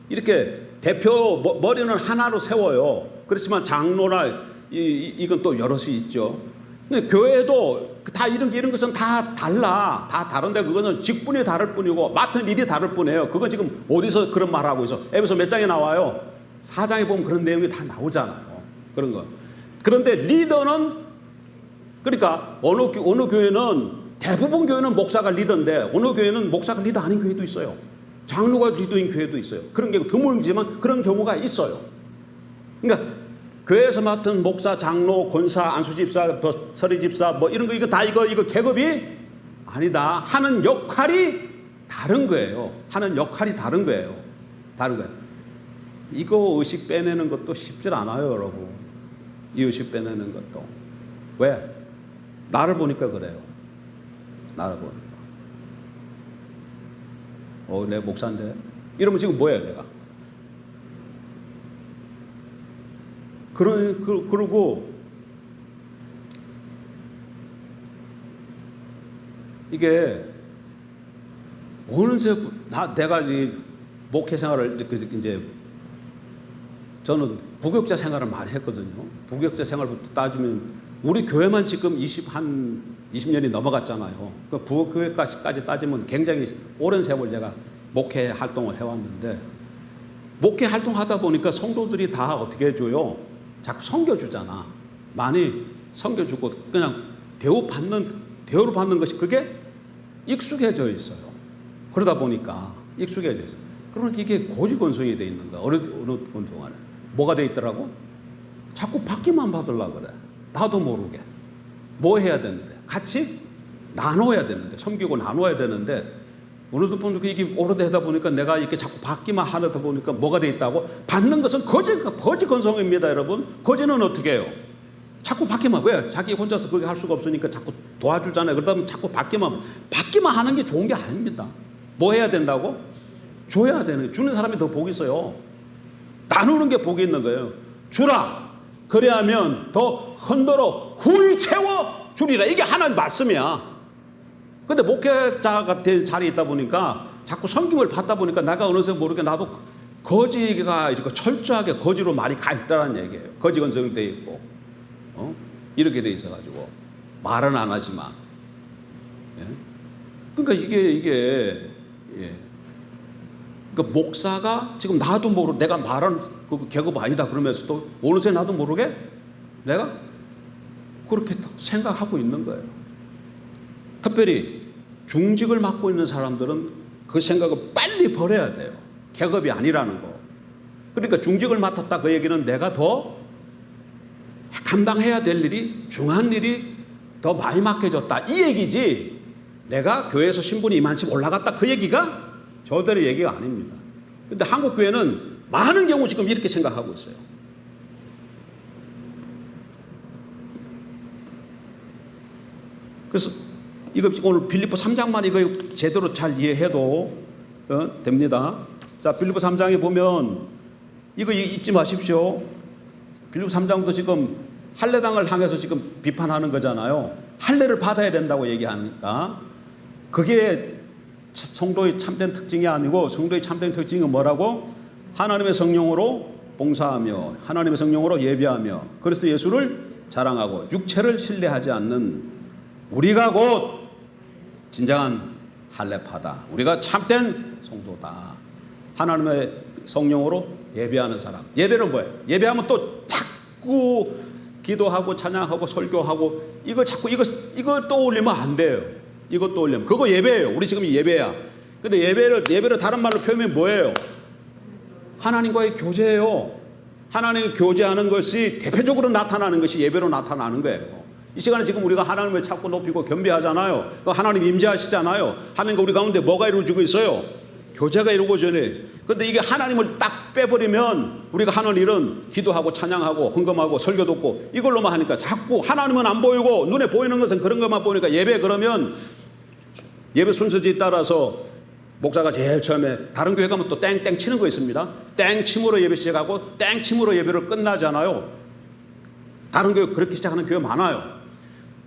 이렇게 대표 머리는 하나로 세워요. 그렇지만 장로나 이건 또 여럿이 있죠. 근데 교회도 다 이런 것은 다 달라. 다 다른데 그거는 직분이 다를 뿐이고 맡은 일이 다를 뿐이에요. 그건 지금 어디서 그런 말하고 있어? 에베소 몇 장에 나와요? 4장에 보면 그런 내용이 다 나오잖아요. 그런 거. 그런데 리더는 그러니까 어느 교회는 대부분 교회는 목사가 리더인데 어느 교회는 목사가 리더 아닌 교회도 있어요. 장로가 리더인 교회도 있어요. 그런 게 드물지만 그런 경우가 있어요. 그러니까 교회에서 맡은 목사, 장로, 권사, 안수집사, 서리집사 뭐 이런 거 이거 다 이거 계급이 아니다. 하는 역할이 다른 거예요. 하는 역할이 다른 거예요. 다른 거예요. 이거 의식 빼내는 것도 쉽지 않아요, 여러분. 이 의식 빼내는 것도. 왜? 나를 보니까 그래요. 나를 보니까. 내 목사인데. 이러면 지금 뭐예요, 내가? 그러고 이게 어느새 내가 이 목회 생활을 이제 저는 부교육자 생활을 많이 했거든요. 부교육자 생활부터 따지면 우리 교회만 지금 20년이 넘어갔잖아요. 그 부교회까지 따지면 굉장히 오랜 세월 제가 목회 활동을 해왔는데 목회 활동하다 보니까 성도들이 다 어떻게 해줘요? 자꾸 섬겨주잖아. 많이 섬겨주고 그냥 대우를 받는 것이 그게 익숙해져 있어요. 그러다 보니까 익숙해져 있어요. 그러니까 이게 고지건성이 돼 있는 거야. 어느 동안에. 뭐가 돼 있더라고? 자꾸 받기만 받으려고 그래. 나도 모르게. 뭐 해야 되는데? 같이 나눠야 되는데, 섬기고 나눠야 되는데, 어느 정도 이게 오래되다 보니까 내가 이렇게 자꾸 받기만 하다 보니까 뭐가 돼 있다고? 받는 것은 거지 건성입니다, 여러분. 거지는 어떻게 해요? 자꾸 받기만. 왜? 자기 혼자서 그게 할 수가 없으니까 자꾸 도와주잖아요. 그러다 보면 자꾸 받기만 하는 게 좋은 게 아닙니다. 뭐 해야 된다고? 줘야 되는 거예요. 주는 사람이 더 복이 있어요. 나누는 게 복이 있는 거예요. 주라. 그래야면 더 흔들어 후히 채워 주리라. 이게 하나님 말씀이야. 근데 목회자 같은 자리에 있다 보니까 자꾸 섬김을 받다 보니까 내가 어느새 모르게 나도 거지가 이렇게 철저하게 거지로 말이 가 있다는 얘기예요. 거지 건성이 돼 있고, 이렇게 돼 있어가지고 말은 안 하지만, 예? 그러니까 이게 그 목사가 지금 나도 모르 내가 말하는 그 계급 아니다 그러면서도 어느새 나도 모르게 내가 그렇게 생각하고 있는 거예요. 특별히 중직을 맡고 있는 사람들은 그 생각을 빨리 버려야 돼요. 계급이 아니라는 거. 그러니까 중직을 맡았다 그 얘기는 내가 더 감당해야 될 일이 중요한 일이 더 많이 맡겨졌다 이 얘기지, 내가 교회에서 신분이 이만큼 올라갔다 그 얘기가 저들의 얘기가 아닙니다. 근데 한국 교회는 많은 경우 지금 이렇게 생각하고 있어요. 그래서 이거 오늘 빌립보 3장만 이거 제대로 잘 이해해도 됩니다. 자, 빌립보 3장에 보면 이거 잊지 마십시오. 빌립보 3장도 지금 할례당을 향해서 지금 비판하는 거잖아요. 할례를 받아야 된다고 얘기하니까 그게 성도의 참된 특징이 아니고, 성도의 참된 특징은 뭐라고? 하나님의 성령으로 봉사하며 하나님의 성령으로 예배하며 그리스도 예수를 자랑하고 육체를 신뢰하지 않는 우리가 곧 진정한 할례파다. 우리가 참된 성도다. 하나님의 성령으로 예배하는 사람. 예배는 뭐예요? 예배하면 또 자꾸 기도하고 찬양하고 설교하고 이거 자꾸 이거 떠올리면 안 돼요. 이거 떠올리면 그거 예배예요. 우리 지금 예배야. 근데 예배를 다른 말로 표현하면 뭐예요? 하나님과의 교제예요. 하나님과 교제하는 것이 대표적으로 나타나는 것이 예배로 나타나는 거예요. 이 시간에 지금 우리가 하나님을 찾고 높이고 겸비하잖아요. 하나님 임재하시잖아요. 하나님과 우리 가운데 뭐가 이루어지고 있어요? 교제가 이루어져요. 그런데 이게 하나님을 딱 빼버리면 우리가 하는 일은 기도하고 찬양하고 헌금하고 설교 듣고 이걸로만 하니까 자꾸 하나님은 안 보이고 눈에 보이는 것은 그런 것만 보니까 예배 그러면 예배 순서지에 따라서 목사가 제일 처음에 다른 교회 가면 또 땡땡 치는 거 있습니다. 땡 침으로 예배 시작하고 땡 침으로 예배를 끝나잖아요. 다른 교회 그렇게 시작하는 교회 많아요.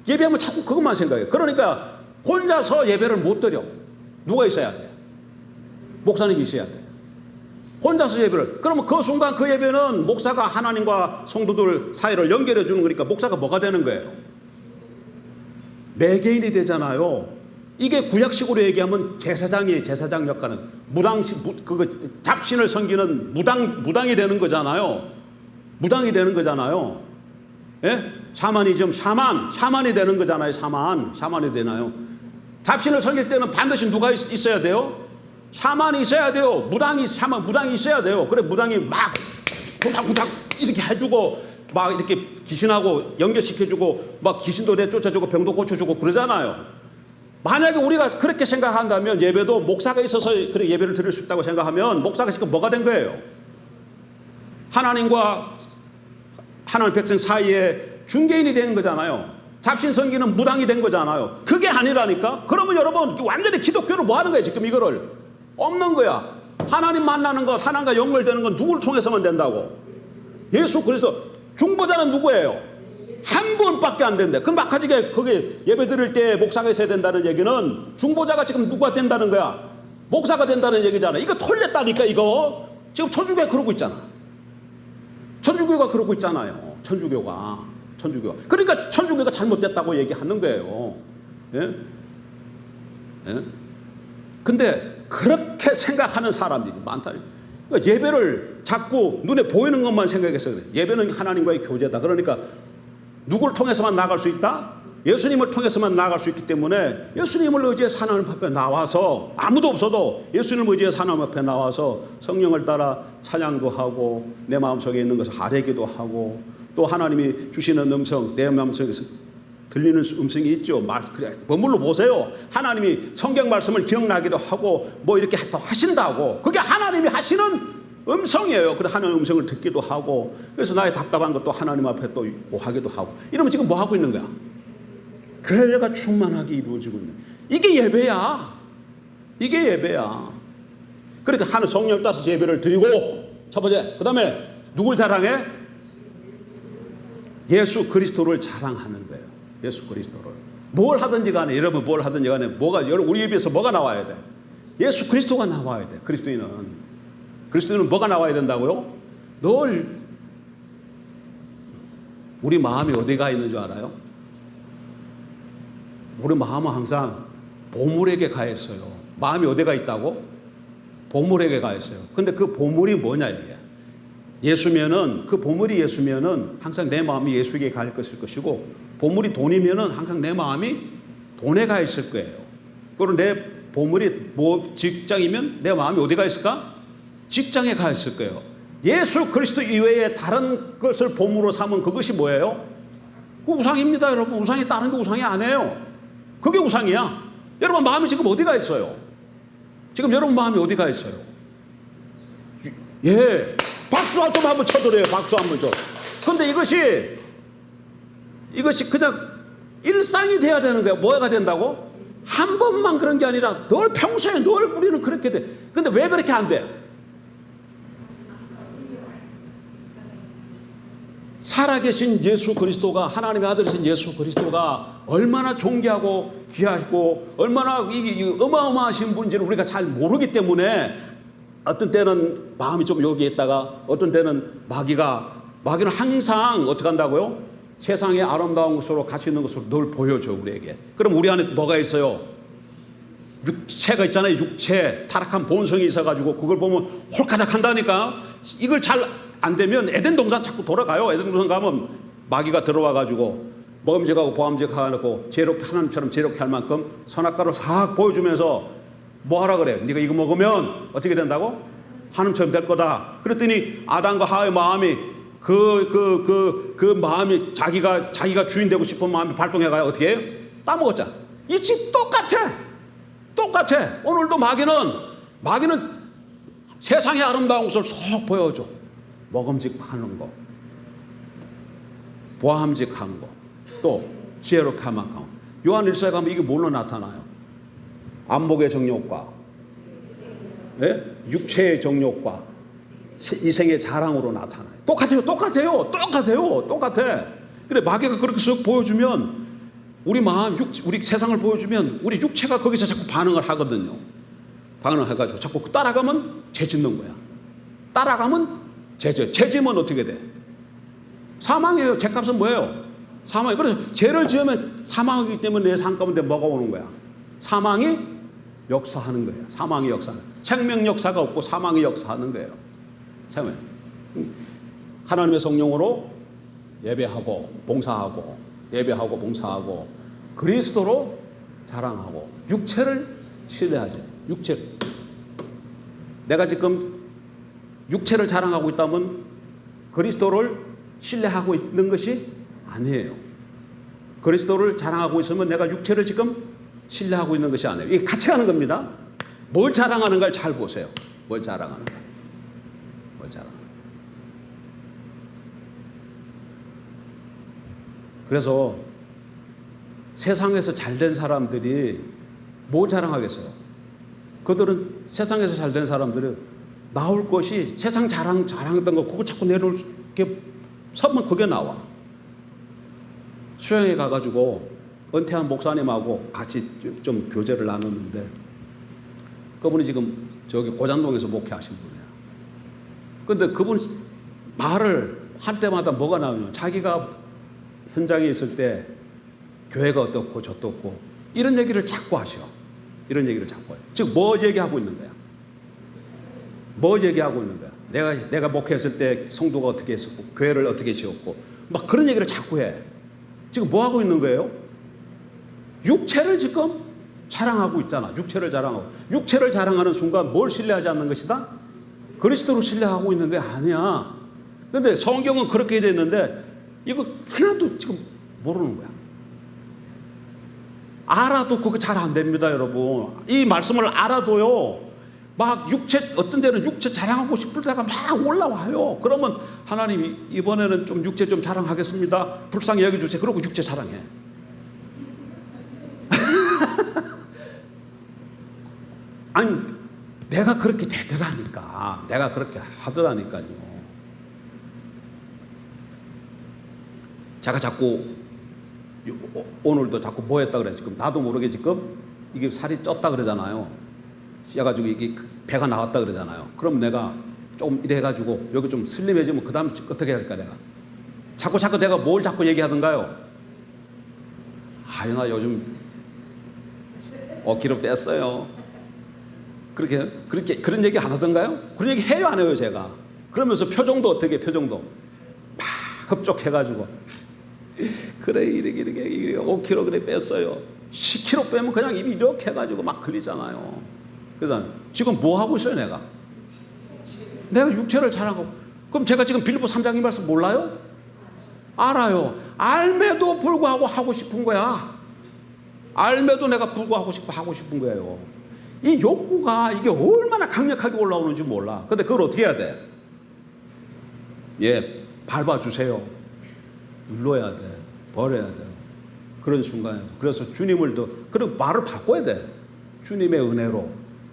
예배하면 자꾸 그것만 생각해요. 그러니까 혼자서 예배를 못 드려. 누가 있어야 돼요? 목사님이 있어야 돼요. 혼자서 예배를. 그러면 그 순간 그 예배는 목사가 하나님과 성도들 사이를 연결해 주는 거니까 목사가 뭐가 되는 거예요? 매개인이 되잖아요. 이게 구약식으로 얘기하면 제사장이에요. 제사장 역할은 그거 잡신을 섬기는 무당이 되는 거잖아요. 무당이 되는 거잖아요. 예? 샤머니즘, 샤만이 되는 거잖아요. 샤만이 되나요? 잡신을 섬길 때는 반드시 누가 있어야 돼요? 샤만이 있어야 돼요. 무당이 있어야 돼요. 그래, 무당이 막 구닥구닥 이렇게 해주고 막 이렇게 귀신하고 연결시켜주고 막 귀신도 내쫓아주고 병도 고쳐주고 그러잖아요. 만약에 우리가 그렇게 생각한다면 예배도 목사가 있어서 그래 예배를 드릴 수 있다고 생각하면 목사가 지금 뭐가 된 거예요? 하나님과 하나님 백성 사이에 중개인이 된 거잖아요. 잡신 섬기는 무당이 된 거잖아요. 그게 아니라니까. 그러면 여러분 완전히 기독교를 뭐 하는 거예요? 지금 이거를 없는 거야. 하나님 만나는 것, 하나님과 연결되는 건 누구를 통해서만 된다고? 예수 그리스도. 중보자는 누구예요? 한 분밖에 안 된대. 그럼 아까 거기 예배 드릴 때 목사가 있어야 된다는 얘기는 중보자가 지금 누가 된다는 거야? 목사가 된다는 얘기잖아. 이거 털렸다니까 이거. 지금 천주교가 그러고 있잖아. 천주교가 그러고 있잖아요. 천주교가. 그러니까 천주교가 잘못됐다고 얘기하는 거예요. 예? 예? 근데 그렇게 생각하는 사람들이 많다. 그러니까 예배를 자꾸 눈에 보이는 것만 생각해서 그래. 예배는 하나님과의 교제다. 그러니까 누구를 통해서만 나갈 수 있다? 예수님을 통해서만 나갈 수 있기 때문에 예수님을 의지해서 하나님 앞에 나와서 아무도 없어도 예수님을 의지해서 하나님 앞에 나와서 성령을 따라 찬양도 하고 내 마음속에 있는 것을 아뢰기도 하고 또 하나님이 주시는 음성 내 마음속에서 들리는 음성이 있죠. 그래, 머물러 보세요. 하나님이 성경 말씀을 기억나기도 하고 뭐 이렇게 더 하신다고. 그게 하나님이 하시는 음성이에요. 그래 하나님 음성을 듣기도 하고 그래서 나의 답답한 것도 하나님 앞에 또 고하기도 하고 이러면 지금 뭐 하고 있는 거야? 교회가 충만하게 이루어지고 있는. 이게 예배야. 이게 예배야. 그러니까 하는 성령을 따라서 예배를 드리고 첫 번째 그 다음에 누굴 자랑해? 예수 그리스도를 자랑하는 거예요. 예수 그리스도를. 뭘 하든지 간에 여러분 뭘 하든지 간에 우리 예배에서 뭐가 나와야 돼? 예수 그리스도가 나와야 돼. 그리스도인은 뭐가 나와야 된다고요? 늘 우리 마음이 어디가 있는 줄 알아요? 우리 마음은 항상 보물에게 가 있어요. 마음이 어디가 있다고? 보물에게 가 있어요. 근데 그 보물이 뭐냐 이게. 예수면은 그 보물이 예수면은 항상 내 마음이 예수에게 갈 것이고 보물이 돈이면은 항상 내 마음이 돈에 가 있을 거예요. 그리고 내 보물이 뭐 직장이면 내 마음이 어디 가 있을까? 직장에 가 있을 거예요. 예수 그리스도 이외에 다른 것을 보물로 삼은 그것이 뭐예요? 그 우상입니다, 여러분. 우상이 다른 게 우상이 아니에요. 그게 우상이야. 여러분 마음이 지금 어디가 있어요? 지금 여러분 마음이 어디가 있어요? 예, 박수 좀 한번 쳐드려요. 박수 한번 쳐. 근데 이것이 그냥 일상이 돼야 되는 거야. 뭐가 된다고? 한 번만 그런 게 아니라 늘 평소에 늘 우리는 그렇게 돼. 근데 왜 그렇게 안 돼? 살아계신 예수 그리스도가, 하나님의 아들이신 예수 그리스도가 얼마나 존귀하고 귀하고 얼마나 어마어마하신 분인지를 우리가 잘 모르기 때문에 어떤 때는 마음이 좀 여기에 있다가 어떤 때는 마귀는 항상 어떻게 한다고요? 세상의 아름다운 것으로 가치 있는 것으로 늘 보여줘 우리에게. 그럼 우리 안에 뭐가 있어요? 육체가 있잖아요. 육체, 타락한 본성이 있어가지고 그걸 보면 홀가닥 한다니까. 이걸 잘 안 되면 에덴 동산 자꾸 돌아가요. 에덴 동산 가면 마귀가 들어와가지고 먹음직하고 보암직하고 하나님처럼 제롭게 할 만큼 선악과를 싹 보여주면서 뭐 하라 그래? 네가 이거 먹으면 어떻게 된다고? 하나님처럼 될 거다. 그랬더니 아담과 하와의 마음이 그 마음이 자기가 주인 되고 싶은 마음이 발동해가요. 어떻게 해요? 따먹었잖아. 이 집 똑같아. 오늘도 마귀는 세상의 아름다운 것을 쏙 보여줘. 먹음직하는 거, 보암직한 거, 또 지혜롭게 할 만큼. 요한 1서에 가면 이게 뭘로 나타나요? 안목의 정욕과, 예? 육체의 정욕과 이생의 자랑으로 나타나요. 똑같아. 그래 마귀가 그렇게 쓱 보여주면 우리 마음, 우리 세상을 보여주면 우리 육체가 거기서 자꾸 반응을 하거든요. 반응을 해가지고 자꾸 따라가면 죄 짓는 거야. 따라가면 죄지면 어떻게 돼? 사망이에요. 죄값은 뭐예요? 사망이. 그래서 죄를 지으면 사망이기 때문에 내 삶 가운데 뭐가 오는 거야? 사망이 역사하는 거예요. 사망이 역사하는. 생명 역사가 없고 사망이 역사하는 거예요. 참. 하나님의 성령으로 예배하고 봉사하고 그리스도로 자랑하고 육체를 신뢰하죠. 내가 지금 육체를 자랑하고 있다면 그리스도를 신뢰하고 있는 것이 아니에요. 그리스도를 자랑하고 있으면 내가 육체를 지금 신뢰하고 있는 것이 아니에요. 이게 같이 하는 겁니다. 뭘 자랑하는가를 잘 보세요. 뭘 자랑하는가. 그래서 세상에서 잘된 사람들이 뭐 자랑하겠어요? 그들은 세상에서 잘된 사람들은 나올 것이 세상 자랑했던 거 그거 자꾸 내놓게 서면 그게 나와. 수영에 가가지고 은퇴한 목사님하고 같이 좀 교제를 나눴는데 그분이 지금 저기 고잔동에서 목회하신 분이에요. 근데 그분 말을 할 때마다 뭐가 나오냐면 자기가 현장에 있을 때 교회가 어떻고 저떻고 이런 얘기를 자꾸 하셔. 즉 뭐 얘기하고 있는 거야? 내가 목회했을 때 성도가 어떻게 했었고 교회를 어떻게 지었고 막 그런 얘기를 자꾸 해. 지금 뭐 하고 있는 거예요? 육체를 지금 자랑하고 있잖아. 육체를 자랑하는 순간 뭘 신뢰하지 않는 것이다? 그리스도를 신뢰하고 있는 게 아니야. 근데 성경은 그렇게 되어 있는데 이거 하나도 지금 모르는 거야. 알아도 그거 잘 안 됩니다, 여러분. 이 말씀을 알아도요. 막 어떤 데는 육체 자랑하고 싶을 때가 막 올라와요. 그러면 하나님이 이번에는 좀 육체 좀 자랑하겠습니다. 불쌍히 여겨주세요. 그러고 육체 자랑해. 아니, 내가 그렇게 되더라니까. 내가 그렇게 하더라니까요. 제가 자꾸 오늘도 자꾸 뭐 했다 그래. 지금 나도 모르게 지금 이게 살이 쪘다 그러잖아요. 쪄가지고 이게 배가 나왔다 그러잖아요. 그럼 내가 좀 이래가지고 여기 좀 슬림해지면 그 다음에 어떻게 할까 내가. 자꾸 내가 뭘 자꾸 얘기하던가요. 나 요즘 5kg 뺐어요. 그런 얘기 안 하던가요? 그런 얘기 해요, 안 해요, 제가? 그러면서 표정도 어떻게, 표정도 막 흡족해가지고, 그래, 이렇게 5kg 뺐어요. 10kg 빼면 그냥 입이 이렇게 해가지고 막 걸리잖아요. 그래서 지금 뭐 하고 있어요, 내가 육체를 자랑하고. 그럼 제가 지금 빌립보 3장 이 말씀 몰라요? 알아요. 알매도 불구하고 하고 싶은 거야. 알매도 내가 불구하고 하고 싶은 거예요. 이 욕구가 이게 얼마나 강력하게 올라오는지 몰라. 근데 그걸 어떻게 해야 돼? 예, 밟아주세요. 눌러야 돼. 버려야 돼. 그런 순간에. 그래서 주님을 그리고 말을 바꿔야 돼. 주님의 은혜로.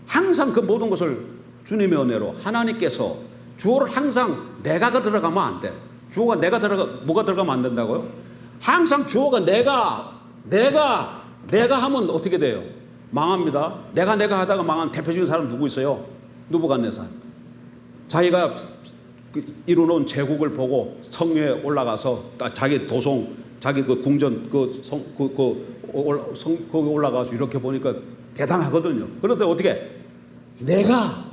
항상 그 모든 것을 주님의 은혜로. 하나님께서 주어를 항상 내가가 들어가면 안 돼. 주어가 뭐가 들어가면 안 된다고요? 항상 주어가 내가 하면 어떻게 돼요? 망합니다. 내가 하다가 망한 대표적인 사람 누구 있어요? 느부갓네살. 자기가 이루놓은 제국을 보고 성에 올라가서 자기 도성, 자기 그 궁전 거기 올라가서 이렇게 보니까 대단하거든요. 그런데 어떻게? 내가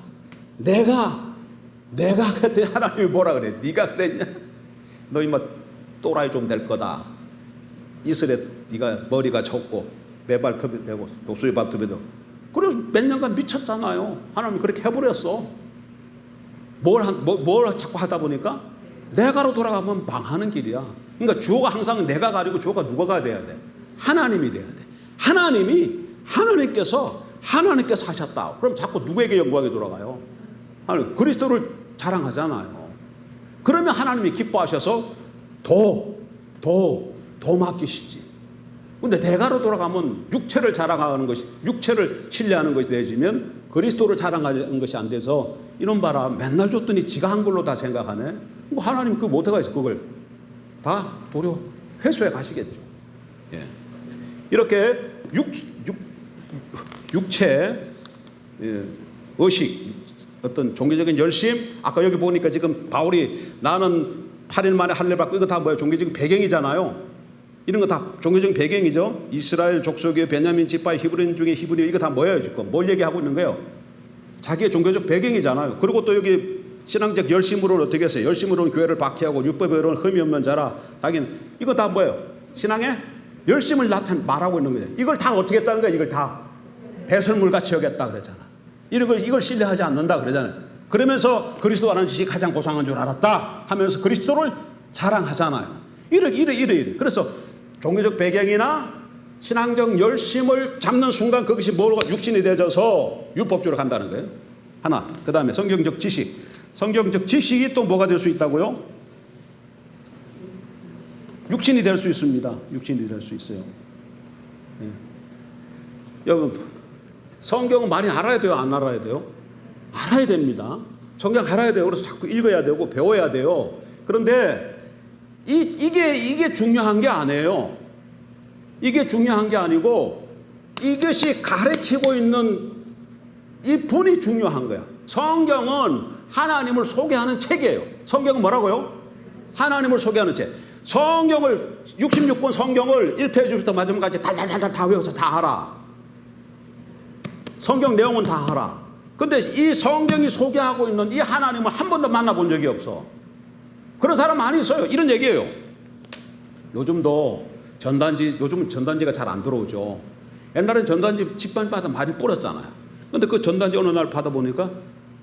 그랬더니 하나님이 뭐라 그래? 네가 그랬냐? 너 이마 또라이 좀 될 거다. 이슬에 네가 머리가 젖고 매발톱이 되고 독수리 발톱이 되고. 그래서 몇 년간 미쳤잖아요. 하나님이 그렇게 해버렸어. 뭘 자꾸 하다 보니까 내가로 돌아가면 망하는 길이야. 그러니까 주어가 항상 내가가 아니고 주어가 누가가 돼야 돼? 하나님이 돼야 돼. 하나님께서 하셨다. 그럼 자꾸 누구에게 영광이 돌아가요? 하나님, 그리스도를 자랑하잖아요. 그러면 하나님이 기뻐하셔서 더 맡기시지. 근데 내가로 돌아가면 육체를 자랑하는 것이, 육체를 신뢰하는 것이 되어지면 그리스도를 자랑하는 것이 안 돼서 이놈 봐라, 맨날 줬더니 지가 한 걸로 다 생각하네. 뭐 하나님 그 못해가 있어. 그걸 다 도려 회수해 가시겠죠. 예. 이렇게 육체, 의식, 어떤 종교적인 열심. 아까 여기 보니까 지금 바울이 나는 8일 만에 할례 받고, 이거 다 뭐예요? 종교적인 배경이잖아요. 이런 거 다 종교적인 배경이죠. 이스라엘 족속의 베냐민 지파의 히브리인 중에 히브리, 이거 다 뭐예요? 지금 뭘 얘기하고 있는 거예요? 자기의 종교적 배경이잖아요. 그리고 또 여기 신앙적 열심으로는 어떻게 했어요? 열심으로는 교회를 박해하고 율법으로는 흠이 없는 자라. 자기는 이거 다 뭐예요? 신앙의 열심을 말하고 있는 거예요. 이걸 다 어떻게 했다는 거예요? 이걸 다 배설물같이 여겼다 그러잖아. 이걸 신뢰하지 않는다 그러잖아요. 그러면서 그리스도라는 지식이 가장 고상한 줄 알았다 하면서 그리스도를 자랑하잖아요. 이래. 그래서 종교적 배경이나 신앙적 열심을 잡는 순간 그것이 뭐가 육신이 되어져서 율법주로 간다는 거예요. 하나. 그 다음에 성경적 지식. 성경적 지식이 또 뭐가 될 수 있다고요? 육신이 될 수 있습니다. 육신이 될 수 있어요. 예. 여러분, 성경은 많이 알아야 돼요? 안 알아야 돼요? 알아야 됩니다. 성경 알아야 돼요. 그래서 자꾸 읽어야 되고 배워야 돼요. 그런데 이게 중요한 게 아니에요. 이게 중요한 게 아니고 이것이 가르치고 있는 이 분이 중요한 거야. 성경은 하나님을 소개하는 책이에요. 성경은 뭐라고요? 하나님을 소개하는 책. 성경을 66권 성경을 1페이지부터 마지막까지 달달달달 다 외워서 다 알아. 성경 내용은 다 알아. 근데 이 성경이 소개하고 있는 이 하나님을 한 번도 만나본 적이 없어. 그런 사람 많이 있어요. 이런 얘기예요. 요즘은 전단지가 잘 안 들어오죠. 옛날엔 전단지 집반마다 많이 뿌렸잖아요. 근데 그 전단지 어느 날 받아보니까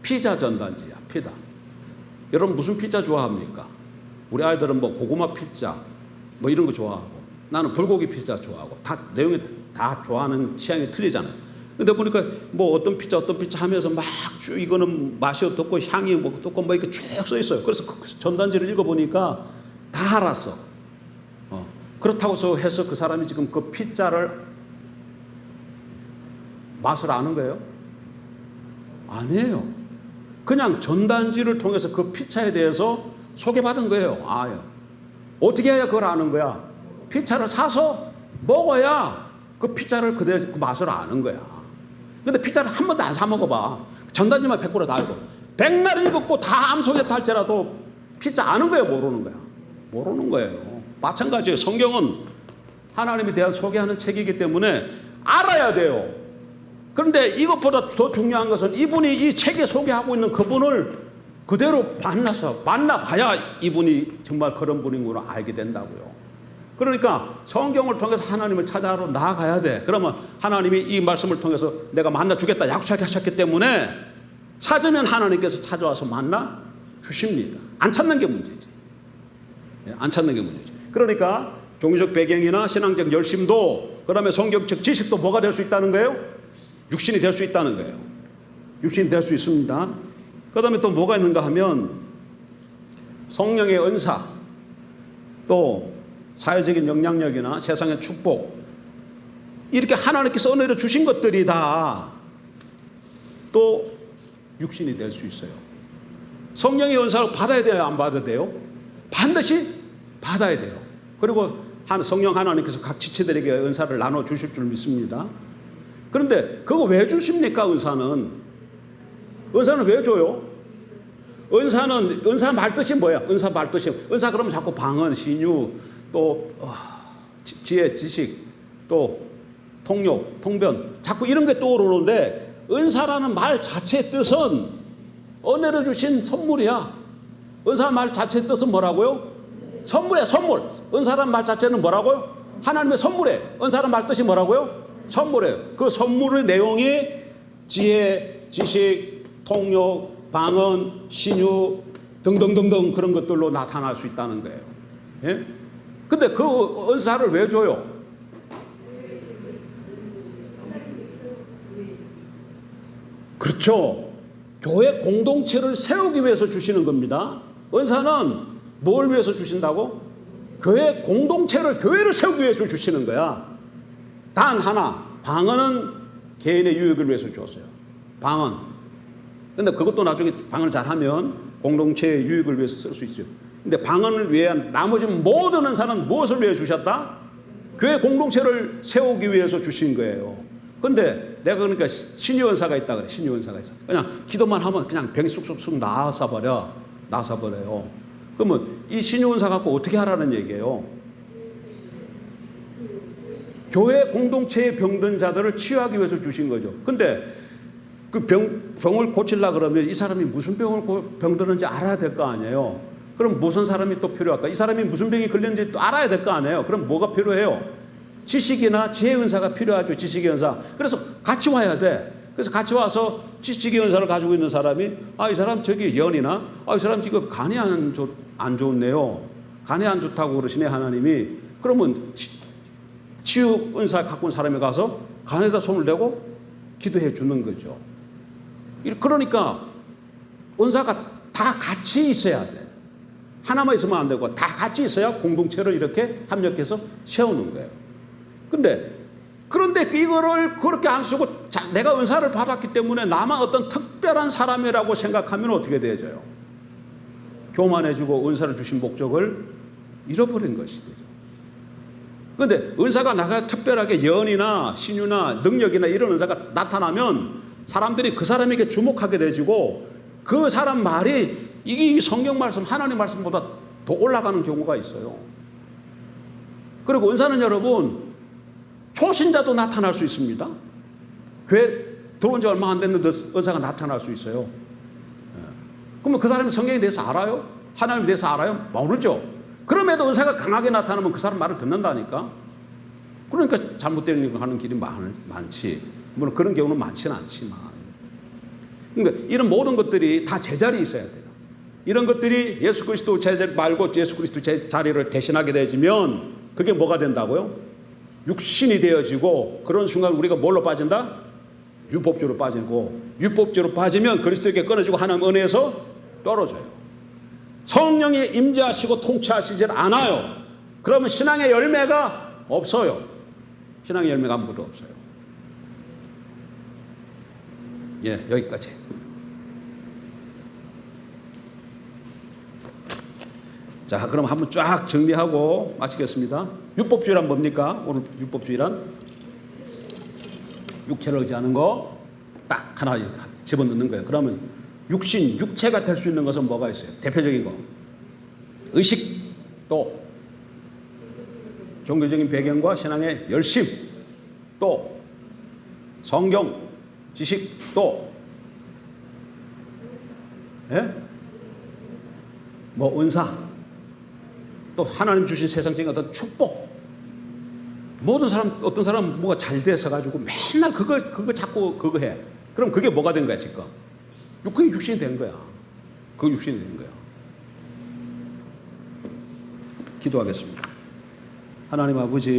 피자 전단지야. 피자. 여러분 무슨 피자 좋아합니까? 우리 아이들은 뭐 고구마 피자 뭐 이런 거 좋아하고, 나는 불고기 피자 좋아하고, 다 내용이 다 좋아하는 취향이 틀리잖아요. 근데 보니까 뭐 어떤 피자 하면서 막 쭉 이거는 맛이 어떻고 향이 뭐 어떻고 뭐 이렇게 쭉 써 있어요. 그래서 그 전단지를 읽어보니까 다 알았어. 그렇다고 해서 그 사람이 지금 그 피자를 맛을 아는 거예요? 아니에요. 그냥 전단지를 통해서 그 피자에 대해서 소개받은 거예요. 어떻게 해야 그걸 아는 거야? 피자를 사서 먹어야 그 피자를 그 맛을 아는 거야. 근데 피자를 한 번도 안 사 먹어봐. 전단지만 100% 다 알고. 100날 읽었고 다 암속에 탈지라도 피자 아는 거예요? 모르는 거야? 모르는 거예요. 마찬가지예요. 성경은 하나님에 대한 소개하는 책이기 때문에 알아야 돼요. 그런데 이것보다 더 중요한 것은 이분이 이 책에 소개하고 있는 그분을 그대로 만나봐야 이분이 정말 그런 분이구나 알게 된다고요. 그러니까 성경을 통해서 하나님을 찾아러 나아가야 돼. 그러면 하나님이 이 말씀을 통해서 내가 만나주겠다 약속하셨기 때문에 찾으면 하나님께서 찾아와서 만나 주십니다. 안 찾는 게 문제지. 안 찾는 게 문제지. 그러니까 종교적 배경이나 신앙적 열심도 그다음에 성경적 지식도 뭐가 될 수 있다는 거예요? 육신이 될 수 있다는 거예요. 육신이 될 수 있습니다. 그다음에 또 뭐가 있는가 하면 성령의 은사, 또 사회적인 영향력이나 세상의 축복, 이렇게 하나님께서 은혜로 주신 것들이 다 또 육신이 될 수 있어요. 성령의 은사를 받아야 돼요, 안 받아야 돼요? 반드시 받아야 돼요. 그리고 성령 하나님께서 각 지체들에게 은사를 나눠 주실 줄 믿습니다. 그런데 그거 왜 주십니까? 은사는 왜 줘요? 은사 말뜻이 뭐야? 은사 말뜻이 은사 그러면 자꾸 방언, 신유, 또 지혜, 지식, 또 통역, 통변, 자꾸 이런 게 떠오르는데, 은사라는 말 자체의 뜻은 은혜를 주신 선물이야. 은사 말 자체의 뜻은 뭐라고요? 선물이야, 선물. 은사라는 말 자체는 뭐라고요? 하나님의 선물이에요. 은사라는 말 뜻이 뭐라고요? 선물이에요. 그 선물의 내용이 지혜, 지식, 통역, 방언, 신유 등등등등 그런 것들로 나타날 수 있다는 거예요. 예? 근데 그 은사를 왜 줘요? 그렇죠. 교회 공동체를 세우기 위해서 주시는 겁니다. 은사는 뭘 위해서 주신다고? 교회 공동체를, 교회를 세우기 위해서 주시는 거야. 단 하나, 방언은 개인의 유익을 위해서 주었어요. 방언. 근데 그것도 나중에 방언을 잘하면 공동체의 유익을 위해서 쓸 수 있어요. 근데 방언을 위한 나머지 모든 은사는 무엇을 위해 주셨다? 교회 공동체를 세우기 위해서 주신 거예요. 근데 내가 그러니까 신유 은사가 있다 그래. 신유 은사가 있어. 그냥 기도만 하면 그냥 병이 쑥쑥쑥 나서버려요. 그러면 이 신유 은사 갖고 어떻게 하라는 얘기예요? 교회 공동체의 병든 자들을 치유하기 위해서 주신 거죠. 근데 그 병을 고치려고 그러면 이 사람이 무슨 병드는지 알아야 될 거 아니에요. 그럼 무슨 사람이 또 필요할까? 이 사람이 무슨 병이 걸렸는지 또 알아야 될 거 아니에요. 그럼 뭐가 필요해요? 지식이나 지혜 은사가 필요하죠. 지식의 은사. 그래서 같이 와야 돼. 그래서 같이 와서 지식의 은사를 가지고 있는 사람이 이 사람 저기 연이나 이 사람 지금 간이 안 좋네요. 간이 안 좋다고 그러시네 하나님이. 그러면 치유 은사 갖고 온 사람이 가서 간에다 손을 대고 기도해 주는 거죠. 그러니까 은사가 다 같이 있어야 돼. 하나만 있으면 안 되고 다 같이 있어야 공동체를 이렇게 합력해서 세우는 거예요. 그런데 이거를 그렇게 안 쓰고 내가 은사를 받았기 때문에 나만 어떤 특별한 사람이라고 생각하면 어떻게 되어져요? 교만해지고 은사를 주신 목적을 잃어버린 것이 되죠. 그런데 은사가 나가 특별하게 연이나 신유나 능력이나 이런 은사가 나타나면 사람들이 그 사람에게 주목하게 되지고 그 사람 말이 이게 성경 말씀, 하나님 말씀보다 더 올라가는 경우가 있어요. 그리고 은사는 여러분 초신자도 나타날 수 있습니다. 교회 들어온 지 얼마 안 됐는데 은사가 나타날 수 있어요. 그러면 그 사람이 성경에 대해서 알아요? 하나님에 대해서 알아요? 모르죠. 그럼에도 은사가 강하게 나타나면 그 사람 말을 듣는다니까. 그러니까 잘못된 일 하는 길이 많지. 물론 그런 경우는 많지는 않지만. 그러니까 이런 모든 것들이 다 제자리에 있어야 돼요. 이런 것들이 예수 그리스도 제자리 말고 예수 그리스도 제자리를 대신하게 되어지면 그게 뭐가 된다고요? 육신이 되어지고, 그런 순간 우리가 뭘로 빠진다? 율법주로 빠지고, 율법주로 빠지면 그리스도에게 끊어지고 하나님 은혜에서 떨어져요. 성령이 임재하시고 통치하시질 않아요. 그러면 신앙의 열매가 없어요. 신앙의 열매가 아무것도 없어요. 예, 여기까지. 자, 그럼 한번 쫙 정리하고 마치겠습니다. 율법주의란 뭡니까? 오늘 율법주의란 육체를 의지하는 거 딱 하나 집어넣는 거예요. 그러면 육체가 될 수 있는 것은 뭐가 있어요? 대표적인 거 의식, 또 종교적인 배경과 신앙의 열심, 또 성경, 지식 또 예? 뭐 은사 또 하나님 주신 세상적인 어떤 축복 모든 사람 어떤 사람은 뭐가 잘 돼서 가지고 맨날 그거 자꾸 그거 해. 그럼 그게 뭐가 된 거야 지금? 그게 육신이 된 거야. 그게 육신이 된 거야. 기도하겠습니다. 하나님 아버지